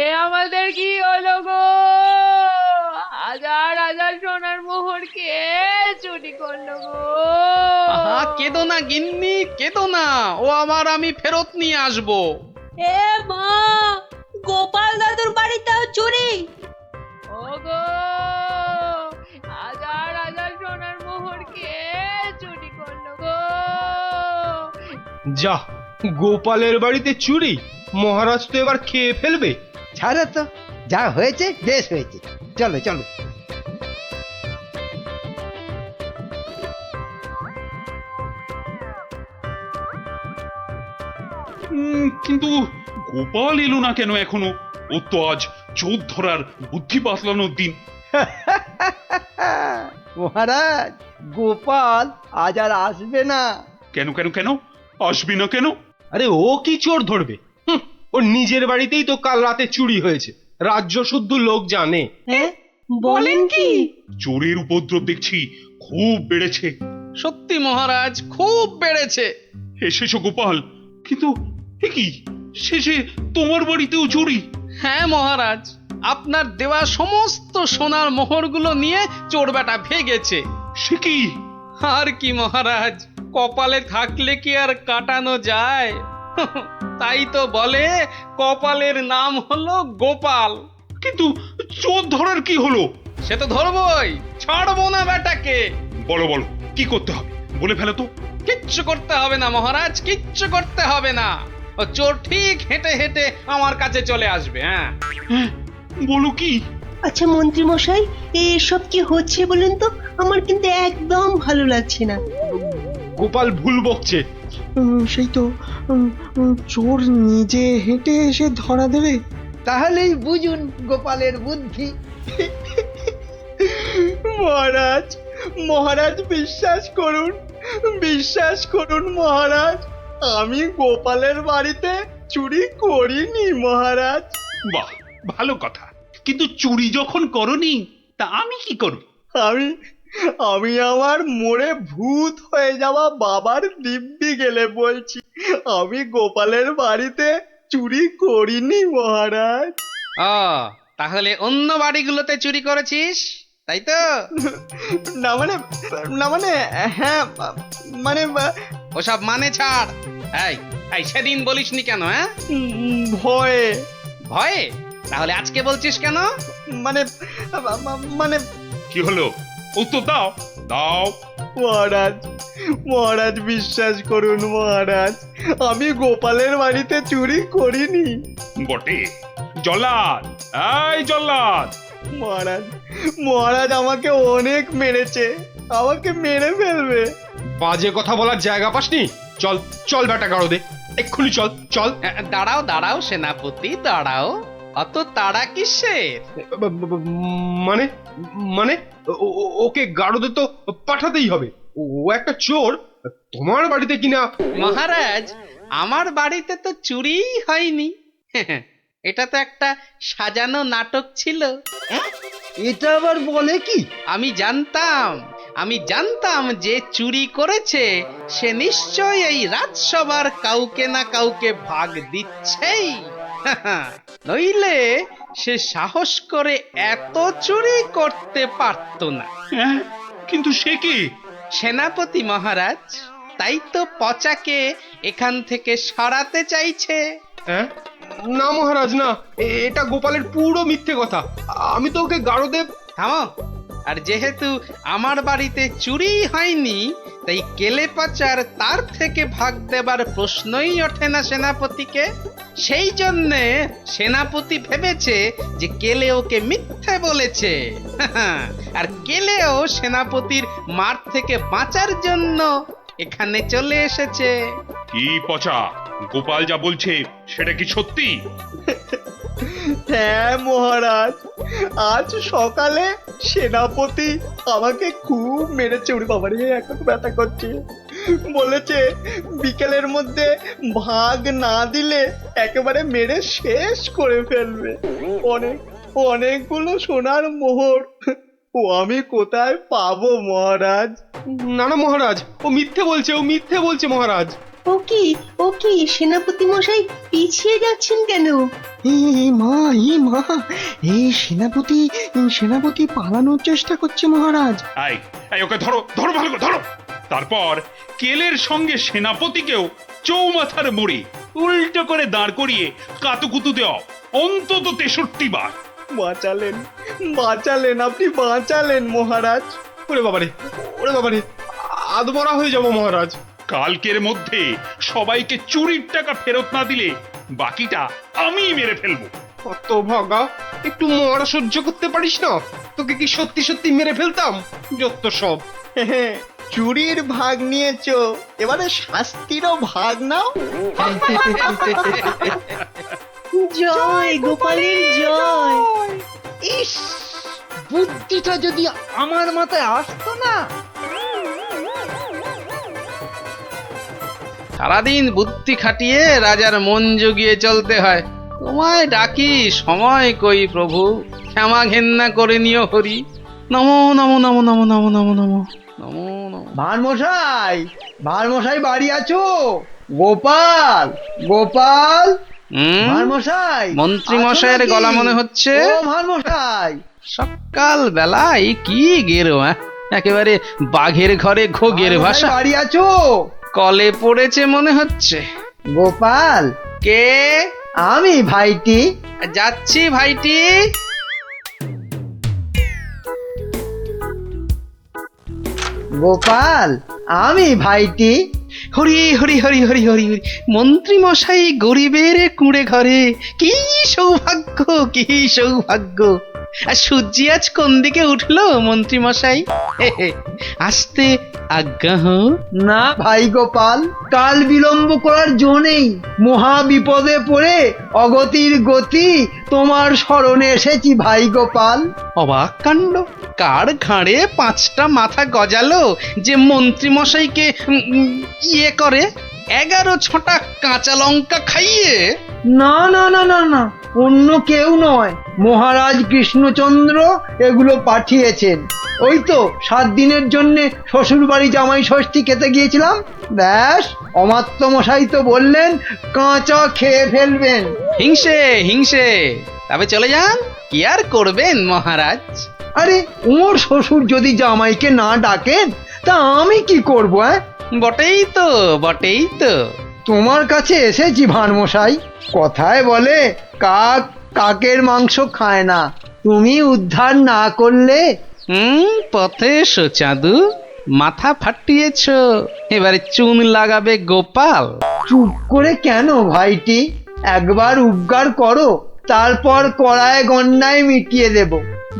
এ আমাদের কি হলো গো? হাজার হাজার সোনার মোহর কে চুরি করলো গো? কেঁদো না গিন্নি, কেঁদো না, ও আমি ফেরত নিয়ে আসবো। এ মা, গোপাল দাদুর বাড়িতেও চুরি! ওগো, হাজার হাজার সোনার মোহর কে চুরি করলো গো? যা, গোপালের বাড়িতে চুরি! মহারাজ তো এবার খেয়ে ফেলবে। ছাড়ো তো, যা হয়েছে বেশ হয়েছে, চলো চলো। কিন্তু গোপাল এলো না কেন এখনো? ও তো আজ চোর ধরার বুদ্ধি বাতলানোর দিন। মহারাজ, গোপাল আজ আর আসবে না। কেন কেন কেন আসবি না কেন? আরে ও কি চোর ধরবে? ওর নিজের বাড়িতেই তো কাল রাতে চুরি হয়েছে, রাজ্য শুদ্ধ লোক জানে। হ্যাঁ, বলেন কি? চোরের উপদ্রব দেখছি খুব বেড়েছে। সত্যি মহারাজ, খুব বেড়েছে। এসেছো গোপাল, কিন্তু এ কি, শেষে তোমার বাড়িতেও চুরি? হ্যাঁ মহারাজ, আপনার দেওয়া সমস্ত সোনার মোহরগুলো নিয়ে চোর বেটা ভেগেছে। সে কি? আর কি মহারাজ, কপালে থাকলে কি আর কাটানো যায়? তাই তো বলে কপালের নাম হলো গোপাল। কিন্তু চোর ধরার কি হলো? সে তো ধরবই, ছাড়বো না বেটাকে। বলো বলো, কি করতে হবে বলে ফেলো তো। কিচ্ছু করতে হবে না মহারাজ, কিচ্ছু করতে হবে না। ও চোর ঠিক হেঁটে হেঁটে আমার কাছে চলে আসবে। হ্যাঁ, বলো কি? আচ্ছা মন্ত্রী মশাই, এসব কি হচ্ছে বলুন তো? আমার কিন্তু একদম ভালো লাগছে না। গোপাল ভুল বকছে। সেই তো, চোর নিজে হেঁটে এসে ধরা দেবে। তাহলেই বুঝুন গোপালের বুদ্ধি। মহারাজ, মহারাজ বিশ্বাস করুন, বিশ্বাস করুন মহারাজ, আমি গোপালের বাড়িতে চুরি করিনি মহারাজ। বাহ, ভালো কথা। কিন্তু চুরি যখন করনি, তা আমি কি করব? আমি আমার মোড়ে ভূত হয়ে যাওয়া বাবার দিব্যি গেলে বলছি, আমি গোপালের বাড়িতে চুরি করিনি মহারাজ। তাহলে অন্য বাড়িগুলোতে চুরি করেছিস, তাই তো? না মানে হ্যাঁ, মানে ওসব মানে ছাড়। এই সেদিন বলিসনি কেন? হ্যাঁ, ভয়ে। ভয়ে? তাহলে আজকে বলছিস কেন? মানে মানে কি হলো? উত্তর দাও, দাও। মহারাজ, মহারাজ বিশ্বাস করুন মহারাজ, আমি গোপালের বাড়িতে চুরি করিনি। বটে? জল্লাদ, এই জল্লাদ! মহারাজ, মহারাজ আমাকে অনেক মেরেছে, আমাকে মেরে ফেলবে। বাজে কথা বলার জায়গা পাসনি? চল চল বেটা গাড়ো দে, এক্ষুনি চল চল। দাঁড়াও দাঁড়াও সেনাপতি, দাঁড়াও। অত তাড়া কিসের? মানে মানে ওকে গাড়োদে তো পাঠাতেই হবে, ও একটা চোর। তোমার বাড়িতে কিনা? মহারাজ, আমার বাড়িতে তো চুরি হয়নি। এটা তো একটা সাজানো নাটক ছিল। এটা আবার বলে কি? আমি জানতাম যে চুরি করেছে সে নিশ্চয়ই এই রাজসভার কাউকে না কাউকে ভাগ দিচ্ছেই। নইলে সে সাহস করে এত চুরি করতে পারত না। কিন্তু সে কি? সেনাপতি মহারাজ, তাই তো পচাকে এখান থেকে সরাতে চাইছে। না মহারাজ না, এটা গোপালের পুরো মিথ্যে কথা। আমি তো ওকে গাড়োদে। থামো। আর যেহেতু আমার বাড়িতে চুরি হয়নি, তাই কেলে পাচার তার থেকে ভাগ দেবার প্রশ্নই ওঠে না সেনাপতিকে। সেই জন্যে সেনাপতি ভেবেছে যে কেলে ওকে মিথ্যে বলেছে। আর কেলেও সেনাপতির মার থেকে বাঁচার জন্য এখানে চলে এসেছে। কি পচা, গোপাল যা বলছে সেটা কি সত্যি? হ্যাঁ মহারাজ, আজ সকালে সেনাপতি আমাকে খুব মেরেছে। ওরে বাবারে, এখন ব্যথা করছে। বলেছে বিকেলের মধ্যে ভাগ না দিলে একেবারে মেরে শেষ করে ফেলবে। অনেকগুলো সোনার মোহর ও আমি কোথায় পাবো মহারাজ? না না মহারাজ, ও মিথ্যে বলছে মহারাজ। ও কি সেনাপতি মশাই পিছিয়ে যাচ্ছেন কেন? মা এই সেনাপতি পালানোর চেষ্টা করছে মহারাজ। ওকে ধরো, ধরো, ভালো করে ধরো। তারপর কেলের সঙ্গে সেনাপতিকেও চৌমাথার মুড়ি উল্টো করে দাঁড় করিয়ে কাতুকুতু দেওয়া অন্তত 63 বার। বাঁচালেন বাঁচালেন, আপনি বাঁচালেন মহারাজ। ওরে বাবারে আধমরা হয়ে যাব মহারাজ। কালকের মধ্যে সবাইকে চুরির টাকা ফেরত না দিলে বাকিটা আমি মেরে ফেলবো। কত ভাগা, একটু মরা সহ্য করতে পারিস না? তোকে কি সত্যি সত্যি মেরে ফেলতাম? যত সব। চুরির ভাগ নিয়েছো, এবারে শাস্তিরও ভাগ নাও। জয় গোপালের জয়। ইস, বুদ্ধিটা যদি আমার মাথায় আসতো না। সারাদিন বুদ্ধি খাটিয়ে রাজার মন জুগিয়ে চলতে হয়। তোমায় ডাকি সময় কই প্রভু, ক্ষমা ঘেন্না করে নিও হরি। নমো নমো নমো নমো নমো নমো নমো নমো নমো। ভারমশাই বাড়ি আছো? গোপাল গোপাল, ভারমশাই। মন্ত্রী মশাইয়ের গলা মনে হচ্ছে। ও ভারমশাই, সকাল বেলায় কি গেরো, একেবারে বাঘের ঘরে ঘোগের ভাষা। বাড়ি আছো? কলে পড়েছে মনে হচ্ছে। গোপাল, কে? আমি ভাইটি। যাচ্ছি ভাইটি। গোপাল, আমি ভাইটি। হরি হরি হরি হরি হরি হরি। মন্ত্রী মশাই গরিবের কুঁড়ে ঘরে, কি সৌভাগ্য কি সৌভাগ্য। আর সূর্যি আজ কোন দিকে উঠলো মন্ত্রী মশাই? আসতে আজ্ঞা হোক। না ভাই গোপাল, কাল বিলম্ব করার জো নেই। মহা বিপদে পড়ে অগতির গতি তোমার স্মরণে এসেছি ভাই গোপাল। অবাক কাণ্ড, কার ঘাড়ে 5টা মাথা গজালো যে মন্ত্রী মশাইকে ইয়ে করে 11 ছটা কাঁচা লঙ্কা খাইয়ে? না না না না না, অন্য কেউ নয়, মহারাজ কৃষ্ণচন্দ্র এগুলো পাঠিয়েছেন। ওই তো 7 দিনের জন্য শ্বশুর বাড়ি জামাই ষষ্ঠী খেতে গিয়েছিলাম, ব্যাস অমাত্য মশাই তো বললেন কাঁচা খেয়ে ফেলবেন। হিংসে হিংসে, তবে চলে যান, কি আর করবেন মহারাজ। আরে ওর শ্বশুর যদি জামাইকে না ডাকেন তা আমি কি করবো? বটেই তো বটেই তো। তোমার কাছে এসেছি ভারমশাই। কথায় বলে কাক কাকের মাংস খায় না, তুমি উদ্ধার না করলে। পথে এসো চাঁদু, মাথা ফাটিয়েছ, এবারে চুন লাগাবে গোপাল। চুপ করে কেন ভাইটি? একবার উপকার করো, তারপর কড়ায় গন্ডায় মিটিয়ে দেব।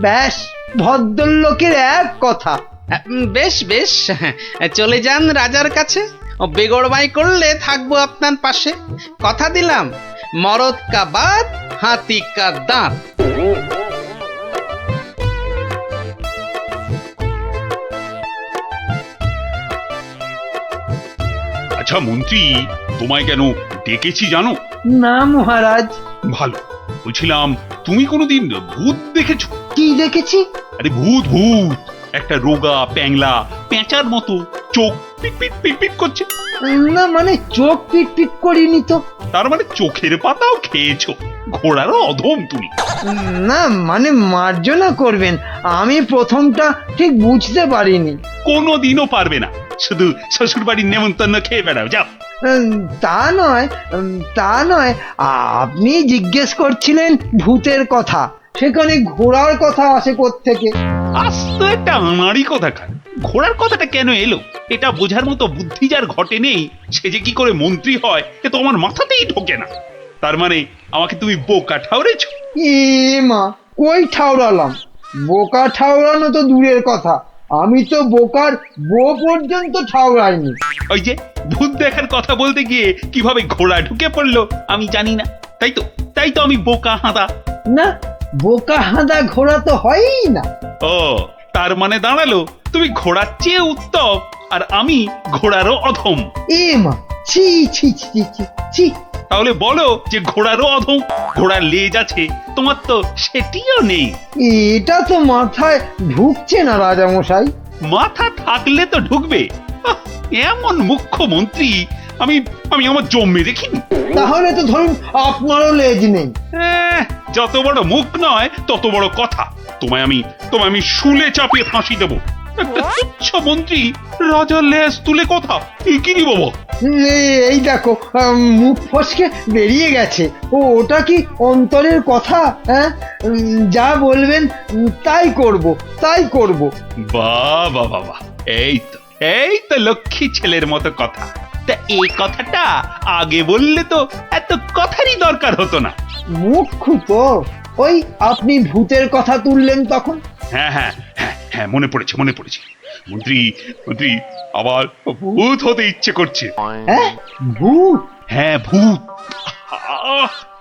ব্যাস ভদ্রলোকের এক কথা। বেশ বেশ, চলে যান রাজার কাছে। বেগড়বাই করলে থাকবো আপনার পাশে, কথা দিলাম। মরদ কা বাত, হাতি কা দাঁত। আচ্ছা মন্ত্রী, তোমায় কেন ডেকেছি জানো? না মহারাজ। ভালো, বলছিলাম তুমি কোনোদিন ভূত দেখেছো? কি দেখেছি? আরে ভূত ভূত, একটা রোগা প্যাংলা পেঁচার মতো, চোখ পিট পিট পিট পিট করছে। না মানে চোখ পিট পিট করিনি তো। তার মানে চোখের পাতাও খেয়েছো? ঘোড়ারও অধম তুমি। না মানে মার্জনা করবেন, আমি প্রথমটা ঠিক বুঝতে পারিনি। কোনোদিনও পারবে না, শুধু শ্বশুর বাড়ির নেমন্তন্ন খেয়ে বেড়াও, যাও। তা নয়, আপনি জিজ্ঞেস করছিলেন ভূতের কথা, সেখানে ঘোড়ার কথা আসে কোত্থেকে? আস্ত একটা আনাড়ি কথা খান, ঘোড়ার কথাটা কেন এলো এটা বোঝার মতো বুদ্ধি যার ঘটে নেই, সে যে কি করে মন্ত্রী হয় এ তো আমার মাথাতেই ঢোকে না। তার মানে আমাকে তুমি বোকা ঠাউরেছ? এ মা, কই ঠাউরালাম? বোকা ঠাউরানো তো দূরের কথা, আমি তো বোকার বো পর্যন্ত ঠাউরাইনি। ওই যে ভূত দেখার কথা বলতে গিয়ে কিভাবে ঘোড়া ঢুকে পড়লো আমি জানি না, তাই তো আমি বোকা হাঁদা। না, বোকা হাঁদা ঘোড়া তো হয়ই না। ও, তার মানে দাঁড়ালো তুমি ঘোড়ার চেয়ে উত্তম আর আমি ঘোড়ারও অধম। এ মা, ছি ছি ছি ছি ছি। তাহলে বলো যে ঘোড়ারও অধম। ঘোড়ার লেজ আছে, তোমার তো সেটিও নেই। এটা তো মাথায় ঢুকছে না রাজামশাই। মাথা থাকলে তো ঢুকবে। এমন মুখ্যমন্ত্রী আমি আমার জন্মে দেখিনি। তাহলে তো ধরুন আপনারও লেজ নেই। যত বড় মুখ নয় তত বড় কথা। তোমায় আমি শুলে চাপিয়ে ফাঁসি দেবো। একটা তুচ্ছ মন্ত্রী রাজার লেজ তুলে কথা, কি রে বাবা? এই দেখো মুখ ফসকে বেরিয়ে গেছে। ওটা কি অন্তরের কথা? হ্যাঁ, যা বলবেন তাই করব, তাই করব। বাহ বাহ বাহ বাহ, এই তো লক্ষ্মী ছেলের মতো কথা। তা এই কথাটা আগে বললে তো এত কথারই দরকার হতো না। মুখ্য তো ওই আপনি ভূতের কথা তুললেন তখন। হ্যাঁ হ্যাঁ হ্যাঁ হ্যাঁ, মনে পড়েছে মনে পড়েছে। মন্ত্রী মন্ত্রী, আবার ভূত হতে ইচ্ছে করছে। হ্যাঁ, ভূত? হ্যাঁ ভূত।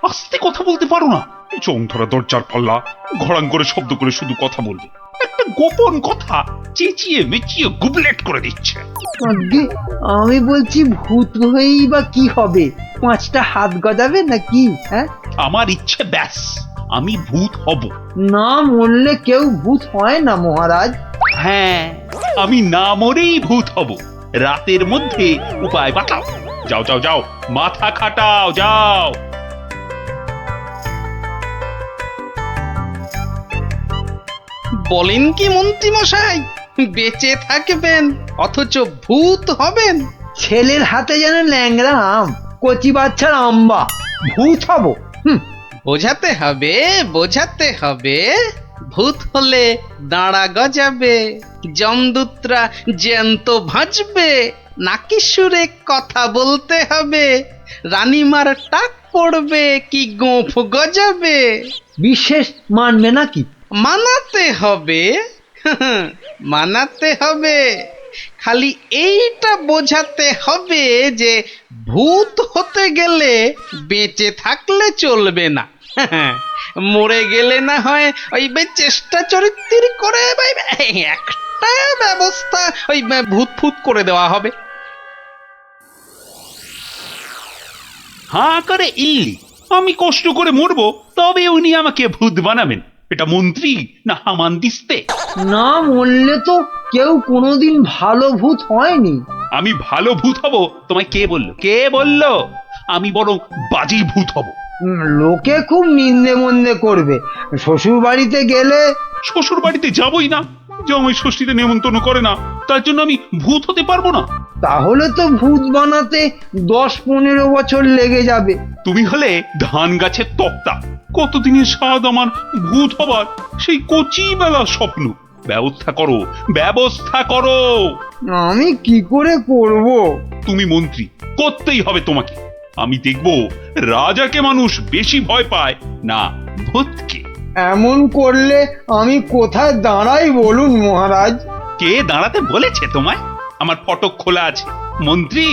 আস্তে কথা বলতে পারো না? চোখ ধরা দরজার পাল্লা, ঘড়াং করে শব্দ করে শুধু কথা বলবে। একটা গোপন কথা চেঁচিয়ে মেচিয়ে গুবলেট করে দিচ্ছে। আজ্ঞে, আমি বলছি ভূত হয়েই বা কি হবে? 5টা হাত গজাবে নাকি? হ্যাঁ, আমার ইচ্ছে ব্যাস, আমি ভূত হব। না মরলে কেউ ভূত হয় না মহারাজ। হ্যাঁ, আমি না মরেই ভূত হব। রাতের মধ্যে উপায় বাতাও। যাও যাও যাও, মাথা খাটাও, যাও। বলেন কি মন্ত্রী মশাই, বেঁচে থাকবেন অথচ ভূত হবেন? ছেলের হাতে যেন ল্যাংড়া আম, কচি বাচ্চার আম্বা। ভূত হব? বোঝাতে হবে বোঝাতে হবে। ভূত হলে দাঁড়া গজাবে, যমদূতরা জ্যান্ত ভাজবে, নাকি সুরে কথা বলতে হবে, রানীমার টাক পড়বে কি গোঁফ গজাবে। বিশেষ মানবে নাকি? মানাতে হবে, মানাতে হবে। খালি এইটা বোঝাতে হবে যে ভূত হতে গেলে বেঁচে থাকলে চলবে না, মরে গেলে না হয় ওই চেষ্টা চরিত্র করে একটা ব্যবস্থা ওই ভূত ফুত করে দেওয়া হবে। হাঁ করে ইল্লি, আমি কষ্ট করে মরবো, তবে উনি আমাকে ভূত বানাবেন। এটা মন্ত্রী না হামানদিস্তে? না মরলে তো কেউ কোনোদিন ভালো ভূত হয়নি। আমি ভালো ভূত হব তোমায় কে বললো? কে বললো? আমি বরং বাজি ভূত হব। লোকে খুব নিন্দে মন্দে করবে। শ্বশুর বাড়িতে গেলে? শ্বশুর বাড়িতে যাবই না, জামাই ষষ্ঠীতে নেমন্তন্ন করে না, তার জন্য আমি ভূত হতে পারবো না। তাহলে তো ভূত বানাতে 10-15 বছর লেগে যাবে। তুমি হলে ধান গাছের তক্তা, কতদিনের স্বাদ আমার ভূত হবার, সেই কচি বেলা স্বপ্ন। ব্যবস্থা করো, ব্যবস্থা করো। আমি কি করে করব? তুমি মন্ত্রী, করতেই হবে তোমাকে। আমি দেখব রাজাকে মানুষ বেশি ভয় পায় না ভূতকে। এমন করলে আমি কোথায় দাঁড়াই বলুন মহারাজ? কে দাঁড়াতে বলেছে তোমায়? আমার ফটক খোলা আছে। মন্ত্রী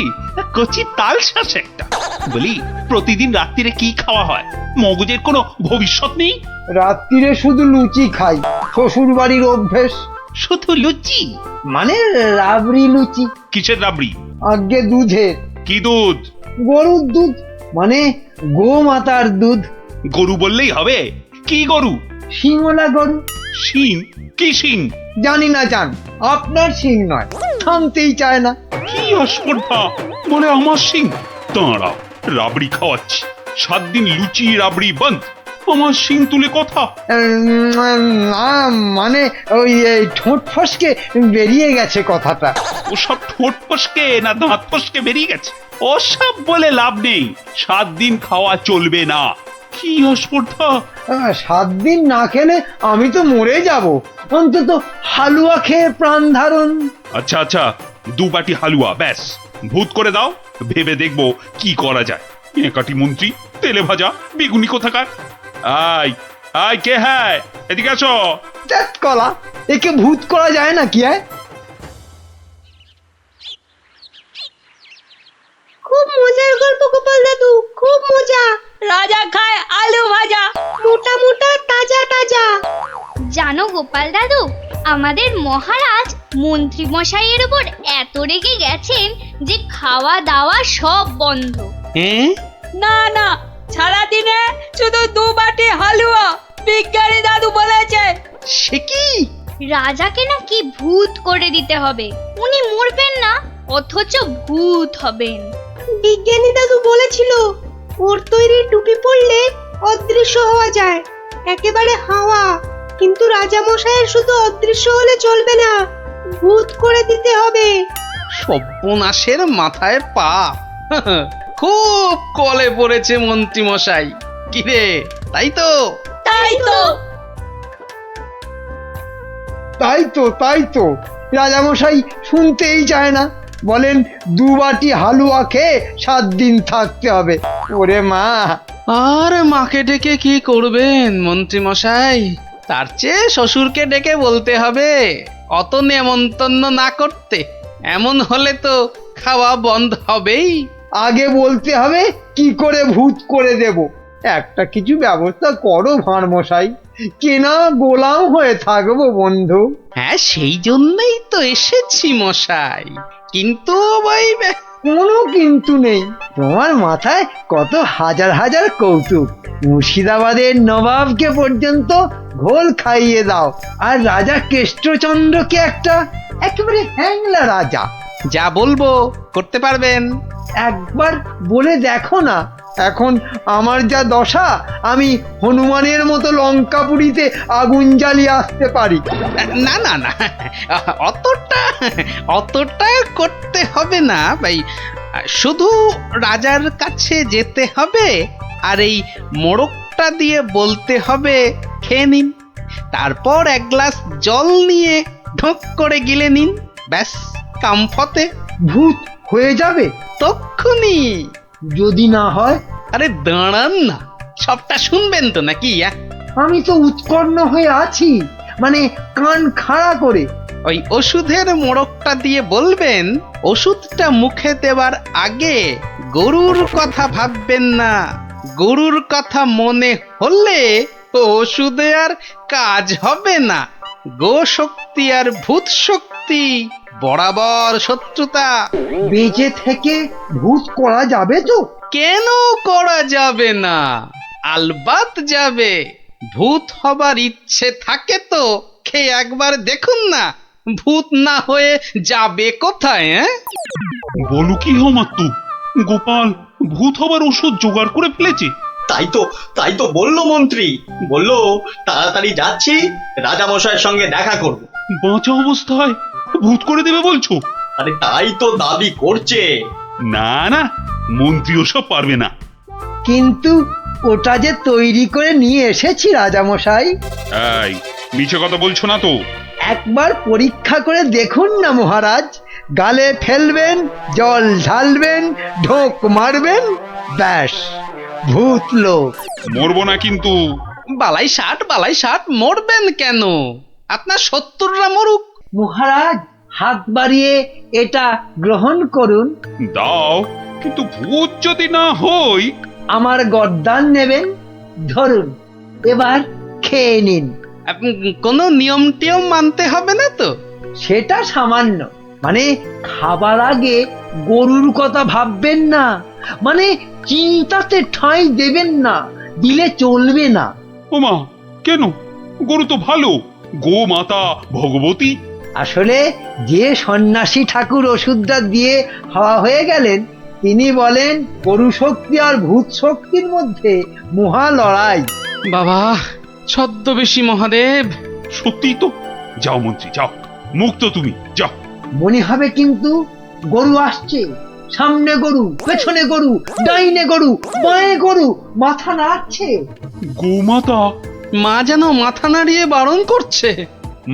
কচি তাল শ্বাস একটা। বলি, প্রতিদিন রাত্রিরে কি খাওয়া হয়? মগজের কোনো ভবিষ্যৎ নেই? রাত্রিরে শুধু লুচি খাই, শ্বশুর বাড়ির অভ্যেস। শুধু লুচি? মানে রাবড়ি লুচি। কিসের রাবড়ি? আগে দুধের। কি দুধ? গরুর দুধ, মানে গোমাতার দুধ। গরু বললেই হবে? কি গরু? শিঙলা গরু। শিং? কি শিং? জানি না জান, আপনার শিং নয়, থামতেই চায় না। কি অস্পর্ধা, বলে আমার শিং। দাঁড়া, রাবড়ি খাওয়াচ্ছি। 7 দিন লুচি রাবড়ি বন্ধ, আমার শিং তুলে কথা। না মানে ওই ঠোঁট ফসকে বেরিয়ে গেছে কথাটা। ওসব ঠোঁট ফসকে না দাঁত ফসকে বেরিয়ে গেছে? ওসব বলে লাভ নেই। 7 দিন খাওয়া চলবে না। কি অস্পর্ধা! 7 দিন না খেলে আমি তো মরে যাব। অন্তত হালুয়া খেয়ে প্রাণ ধারণ। আচ্ছা আচ্ছা, 2 বাটি হালুয়া ব্যাস। ভূত করে দাও, ভেবে দেখবো কি করা যায়। একাটি মন্ত্রী, তেলে ভাজা বেগুনি কোথাকার। আয় আয়, কে হ্যায়? এদিকে আসো। ধ্যাৎ কলা, একে ভূত করা যায় না কি? খুব মজার গল্প গোপাল দাদু, খুব মজা। রাজা খায় আলু ভাজা, মোটা মোটা তাজা তাজা। জানো গোপাল দাদু, আমাদের মহারাজ মন্ত্রী মশাইয়ের উপর এত রেগে গেছেন যে খাওয়া দাওয়া সব বন্ধ। না না, সারাদিনে শুধু 2 বাটি হালুয়া, বিজ্ঞানী দাদু বলেছে। সে কি? রাজাকে নাকি ভূত করে দিতে হবে। উনি মরবেন না, অথচ ভূত হবেন। বিজ্ঞানী দাদু বলেছিল ওর তৈরি টুপি পরলে অদৃশ্য হওয়া যায়, একেবারে হাওয়া। কিন্তু রাজা মশাইয়ের শুধু অদৃশ্য হলে চলবে না, ভূত করে দিতে হবে। সর্বনাশের মাথায় পা। খুব কলে পড়েছে মন্ত্রী মশাই। কিরে, তাই তো? তাই তো। তাই তো রাজামশাই শুনতেই চায় না, বলেন 2 বাটি হালুয়া খেয়ে 7 দিন থাকতে হবে। ওরে মা! আর মাকে ডেকে কি করবেন মন্ত্রী মশাই? তার চেয়ে শ্বশুরকে ডেকে বলতে হবে অত নেমন্তন্ন না করতে। এমন হলে তো খাওয়া বন্ধ হবেই। আগে বলতে হবে কি করে ভূত করে দেব। একটা কিছু ব্যবস্থা করো ভাঁড় মশাই, কেনা গোলাম হয়ে থাকবো বন্ধু। হ্যাঁ, সেই জন্যই তো এসেছি মশাই। কিন্তু ওই কোনো কিন্তু নেই, তোমার মাথায় কত হাজার হাজার কৌতুক। মুর্শিদাবাদের নবাবকে পর্যন্ত ঘোল খাইয়ে দাও, আর রাজা কেষ্টচন্দ্রকে একেবারে হ্যাংলা রাজা। যা বলবো করতে পারবেন। একবার বলে দেখো না। এখন আমার যা দশা, আমি হনুমানের মতো লঙ্কাপুরীতে আগুন জ্বালিয়ে আসতে পারি। না না না, অতটা করতে হবে না ভাই। শুধু রাজার কাছে যেতে হবে, আর এই মোড়কটা দিয়ে বলতে হবে খেয়ে নিন। তারপর 1 গ্লাস জল নিয়ে ঢোক করে গিলে নিন, ব্যাস কাম ফতে। ভূত হয়ে যাবে তক্ষুনি। যদি না হয়? আরে দাঁড়ান না, সবটা শুনবেন তো নাকি? আমি তো উৎকণ্ঠ হয়ে আছি, মানে কান খাড়া করে। ওই ওষুধের মোড়কটা দিয়ে বলবেন, ওষুধটা মুখে দেওয়ার আগে গরুর কথা ভাববেন না। গরুর কথা মনে হলে ওষুধে আর কাজ হবে না। গো শক্তি আর ভূত শক্তি বরাবর শত্রুতা। বেঁচে থেকে ভূত করা যাবে তো? কেন করা যাবে না? আলবাত যাবে। ভূত হবার ইচ্ছে থাকে তো খেয়ে একবার দেখুন না, ভূত না হয়ে যাবে কোথায়? বলো কি মাত্তু, গোপাল ভূত হবার ওষুধ জোগাড় করে ফেলেছে। তাই তো বললো মন্ত্রী, বললো তাড়াতাড়ি যাচ্ছি, রাজামশাইয়ের সঙ্গে দেখা করব। বাঁচা অবস্থায় ভূত করে দেবে বলছো? আরে তাই তো দাবি করছে। না না, মন্ত্রী ওসব পারবে না। কিন্তু ওটা যে তৈরি করে নিয়ে এসেছি রাজামশাই। এই মিছে কথা বলছো না তো? একবার পরীক্ষা করে দেখুন না মহারাজ। গালে ফেলবেন, জল ঢালবেন, ঢোক মারবেন, ব্যাস ভূত লোক। মরবো না কিন্তু। বালাই ষাট মরবেন কেন? আপনার শত্রুরা মরুক। মহারাজ হাত বাড়িয়ে এটা গ্রহণ করুন। দাও, কিন্তু ভূত যদি না হই? আমার গর্দান নেবেন, ধরুন, এবার খেয়ে নিন। কোনো নিয়ম টিয়ম মানতে হবে না তো? সেটা সামান্য, মানে খাবার আগে গরুর কথা ভাববেন না, মানে চিন্তাতে ঠাঁই দেবেন না, দিলে চলবে না। ওমা, কেন? গরু তো ভালো, গো মাতা ভগবতী। আসলে যে সন্ন্যাসী ঠাকুর ওষুধটা দিয়ে হাওয়া হয়ে গেলেন, তিনি বলেন গরু শক্তি আর ভূত শক্তির মধ্যে মহা লড়াই। বাবা ছদ্মবেশী মহাদেব। সত্যি তো। যাও মন্ত্রী যাও, মুক্ত তুমি, যাও। মনে হবে কিন্তু গরু আসছে, সামনে গরু, পেছনে গরু, ডাইনে গরু, বাঁয়ে গরু, মাথা নাড়ছে। গোমাতা। মা যেন মাথা নাড়িয়ে বারণ করছে।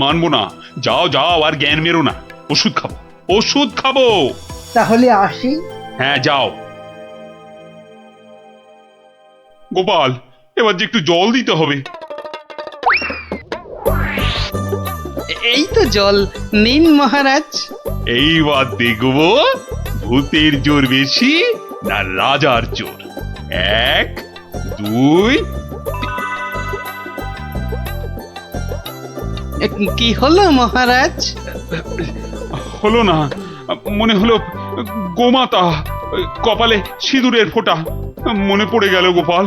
মানবো না, যাও যাও, আর জ্ঞান মেরো না। ওষুধ খাবো। তাহলে আসি। হ্যাঁ যাও। গোপাল, এবার যে একটু জল দিতে হবে। এই তো জল নিন মহারাজ। এইবার দেখবো ভূতের জোর বেশি না রাজার জোর। 1 2। কি হলো মহারাজ? হলো না, মনে হলো গোমাতা, কপালে সিঁদুরের ফোঁটা মনে পড়ে গেল গোপাল।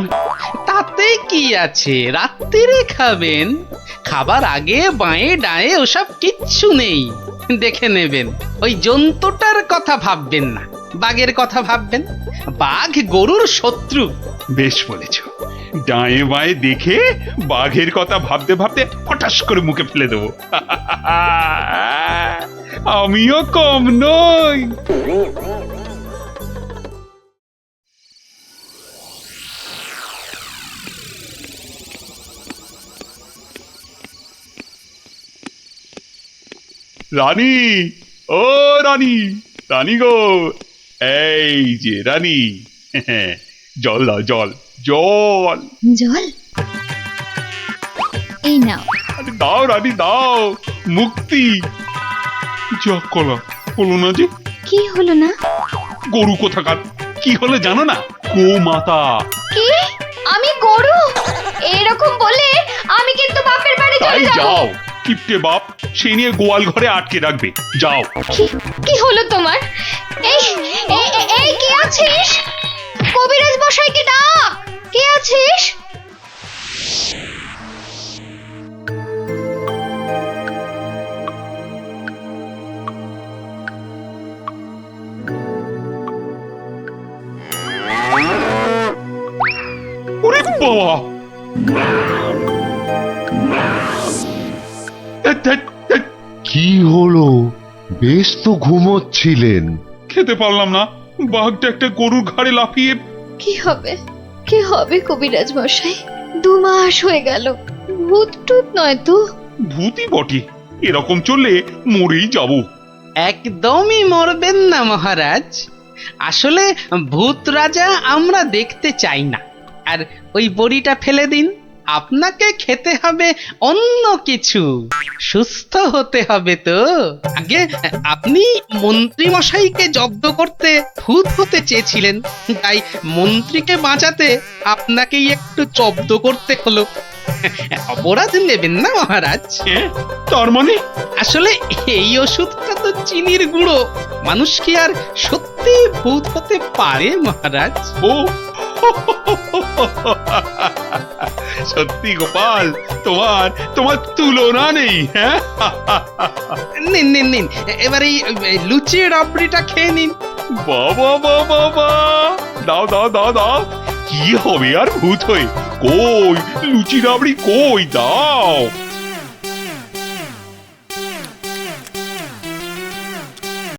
তাতে কি আছে, রাত্রিরে খাবেন। খাবার আগে বাঁয়ে ডায়ে ওসব কিচ্ছু নেই, দেখে নেবেন। ওই জন্তুটার কথা ভাববেন না, বাঘের কথা ভাববেন। বাঘ গরুর শত্রু। বেশ বলেছ, ডায়ে বাঁয়ে দেখে বাঘের কথা ভাবতে ভাবতে হঠাৎ করে মুখে ফেলে দেবো। আমিও কম নই। রানী, ও রানী, রানী গো, এই যে রানী, জল দাও, জল, জল। জল এই নাও। আরে দাও রানী দাও, মুক্তি। যা কলা হলো না যে। কি হলো না? গরু কোথাকার, কি হলো জানো না? গোমাতা। কি? আমি গরু? এরকম বলে আমি কিন্তু বাপের বাড়ি চলে তাই যাব। যাও, কিপটে বাপ সে নিয়ে গোয়াল ঘরে আটকে রাখবে। যাও। কি হলো তোমার? এই এই কে আছিস? কবিরাজ মশাইকে ডাক। কে আছিস? ওরে বাবা, কি হলো? বেশ তো ঘুমোচ্ছিলেন। খেতে পারলাম না, বাঘটা একটা গরুর ঘাড়ে লাফিয়ে। কি হবে? কি হবে কবিরাজ মশাই? 2 মাস হয়ে গেল। ভূত টুত নয় তো? ভূতই বটে, এরকম চললে মরেই যাব। একদমই মরবেন না মহারাজ। আসলে ভূত রাজা আমরা দেখতে চাই না। আর ওই বড়িটা ফেলে দিন, আপনাকে খেতে হবে অন্য কিছু, সুস্থ হতে হবে তো। আগে আপনি মন্ত্রী মশাইকে জব্দ করতে ভূত হতে চেয়েছিলেন, তাই মন্ত্রীকে বাঁচাতে আপনাকেই একটু জব্দ করতে হলো। অপরাধ নেবেন না মহারাজ। তার মানে? আসলে এই ওষুধটা তো চিনির গুঁড়ো, মানুষ কি আর সত্যি ভূত হতে পারে মহারাজ? ও সত্যি গোপাল, তোমার তোমার তুলনা নেই। হ্যাঁ, নিন নিন নিন, এবার এই লুচি রাবড়িটা খেয়ে নিন। বাবা বাবা বাবা, দাও দাও দাও দাও। কি হবে আর ভূত হয়ে? কই লুচি রাবড়ি কই, দাও।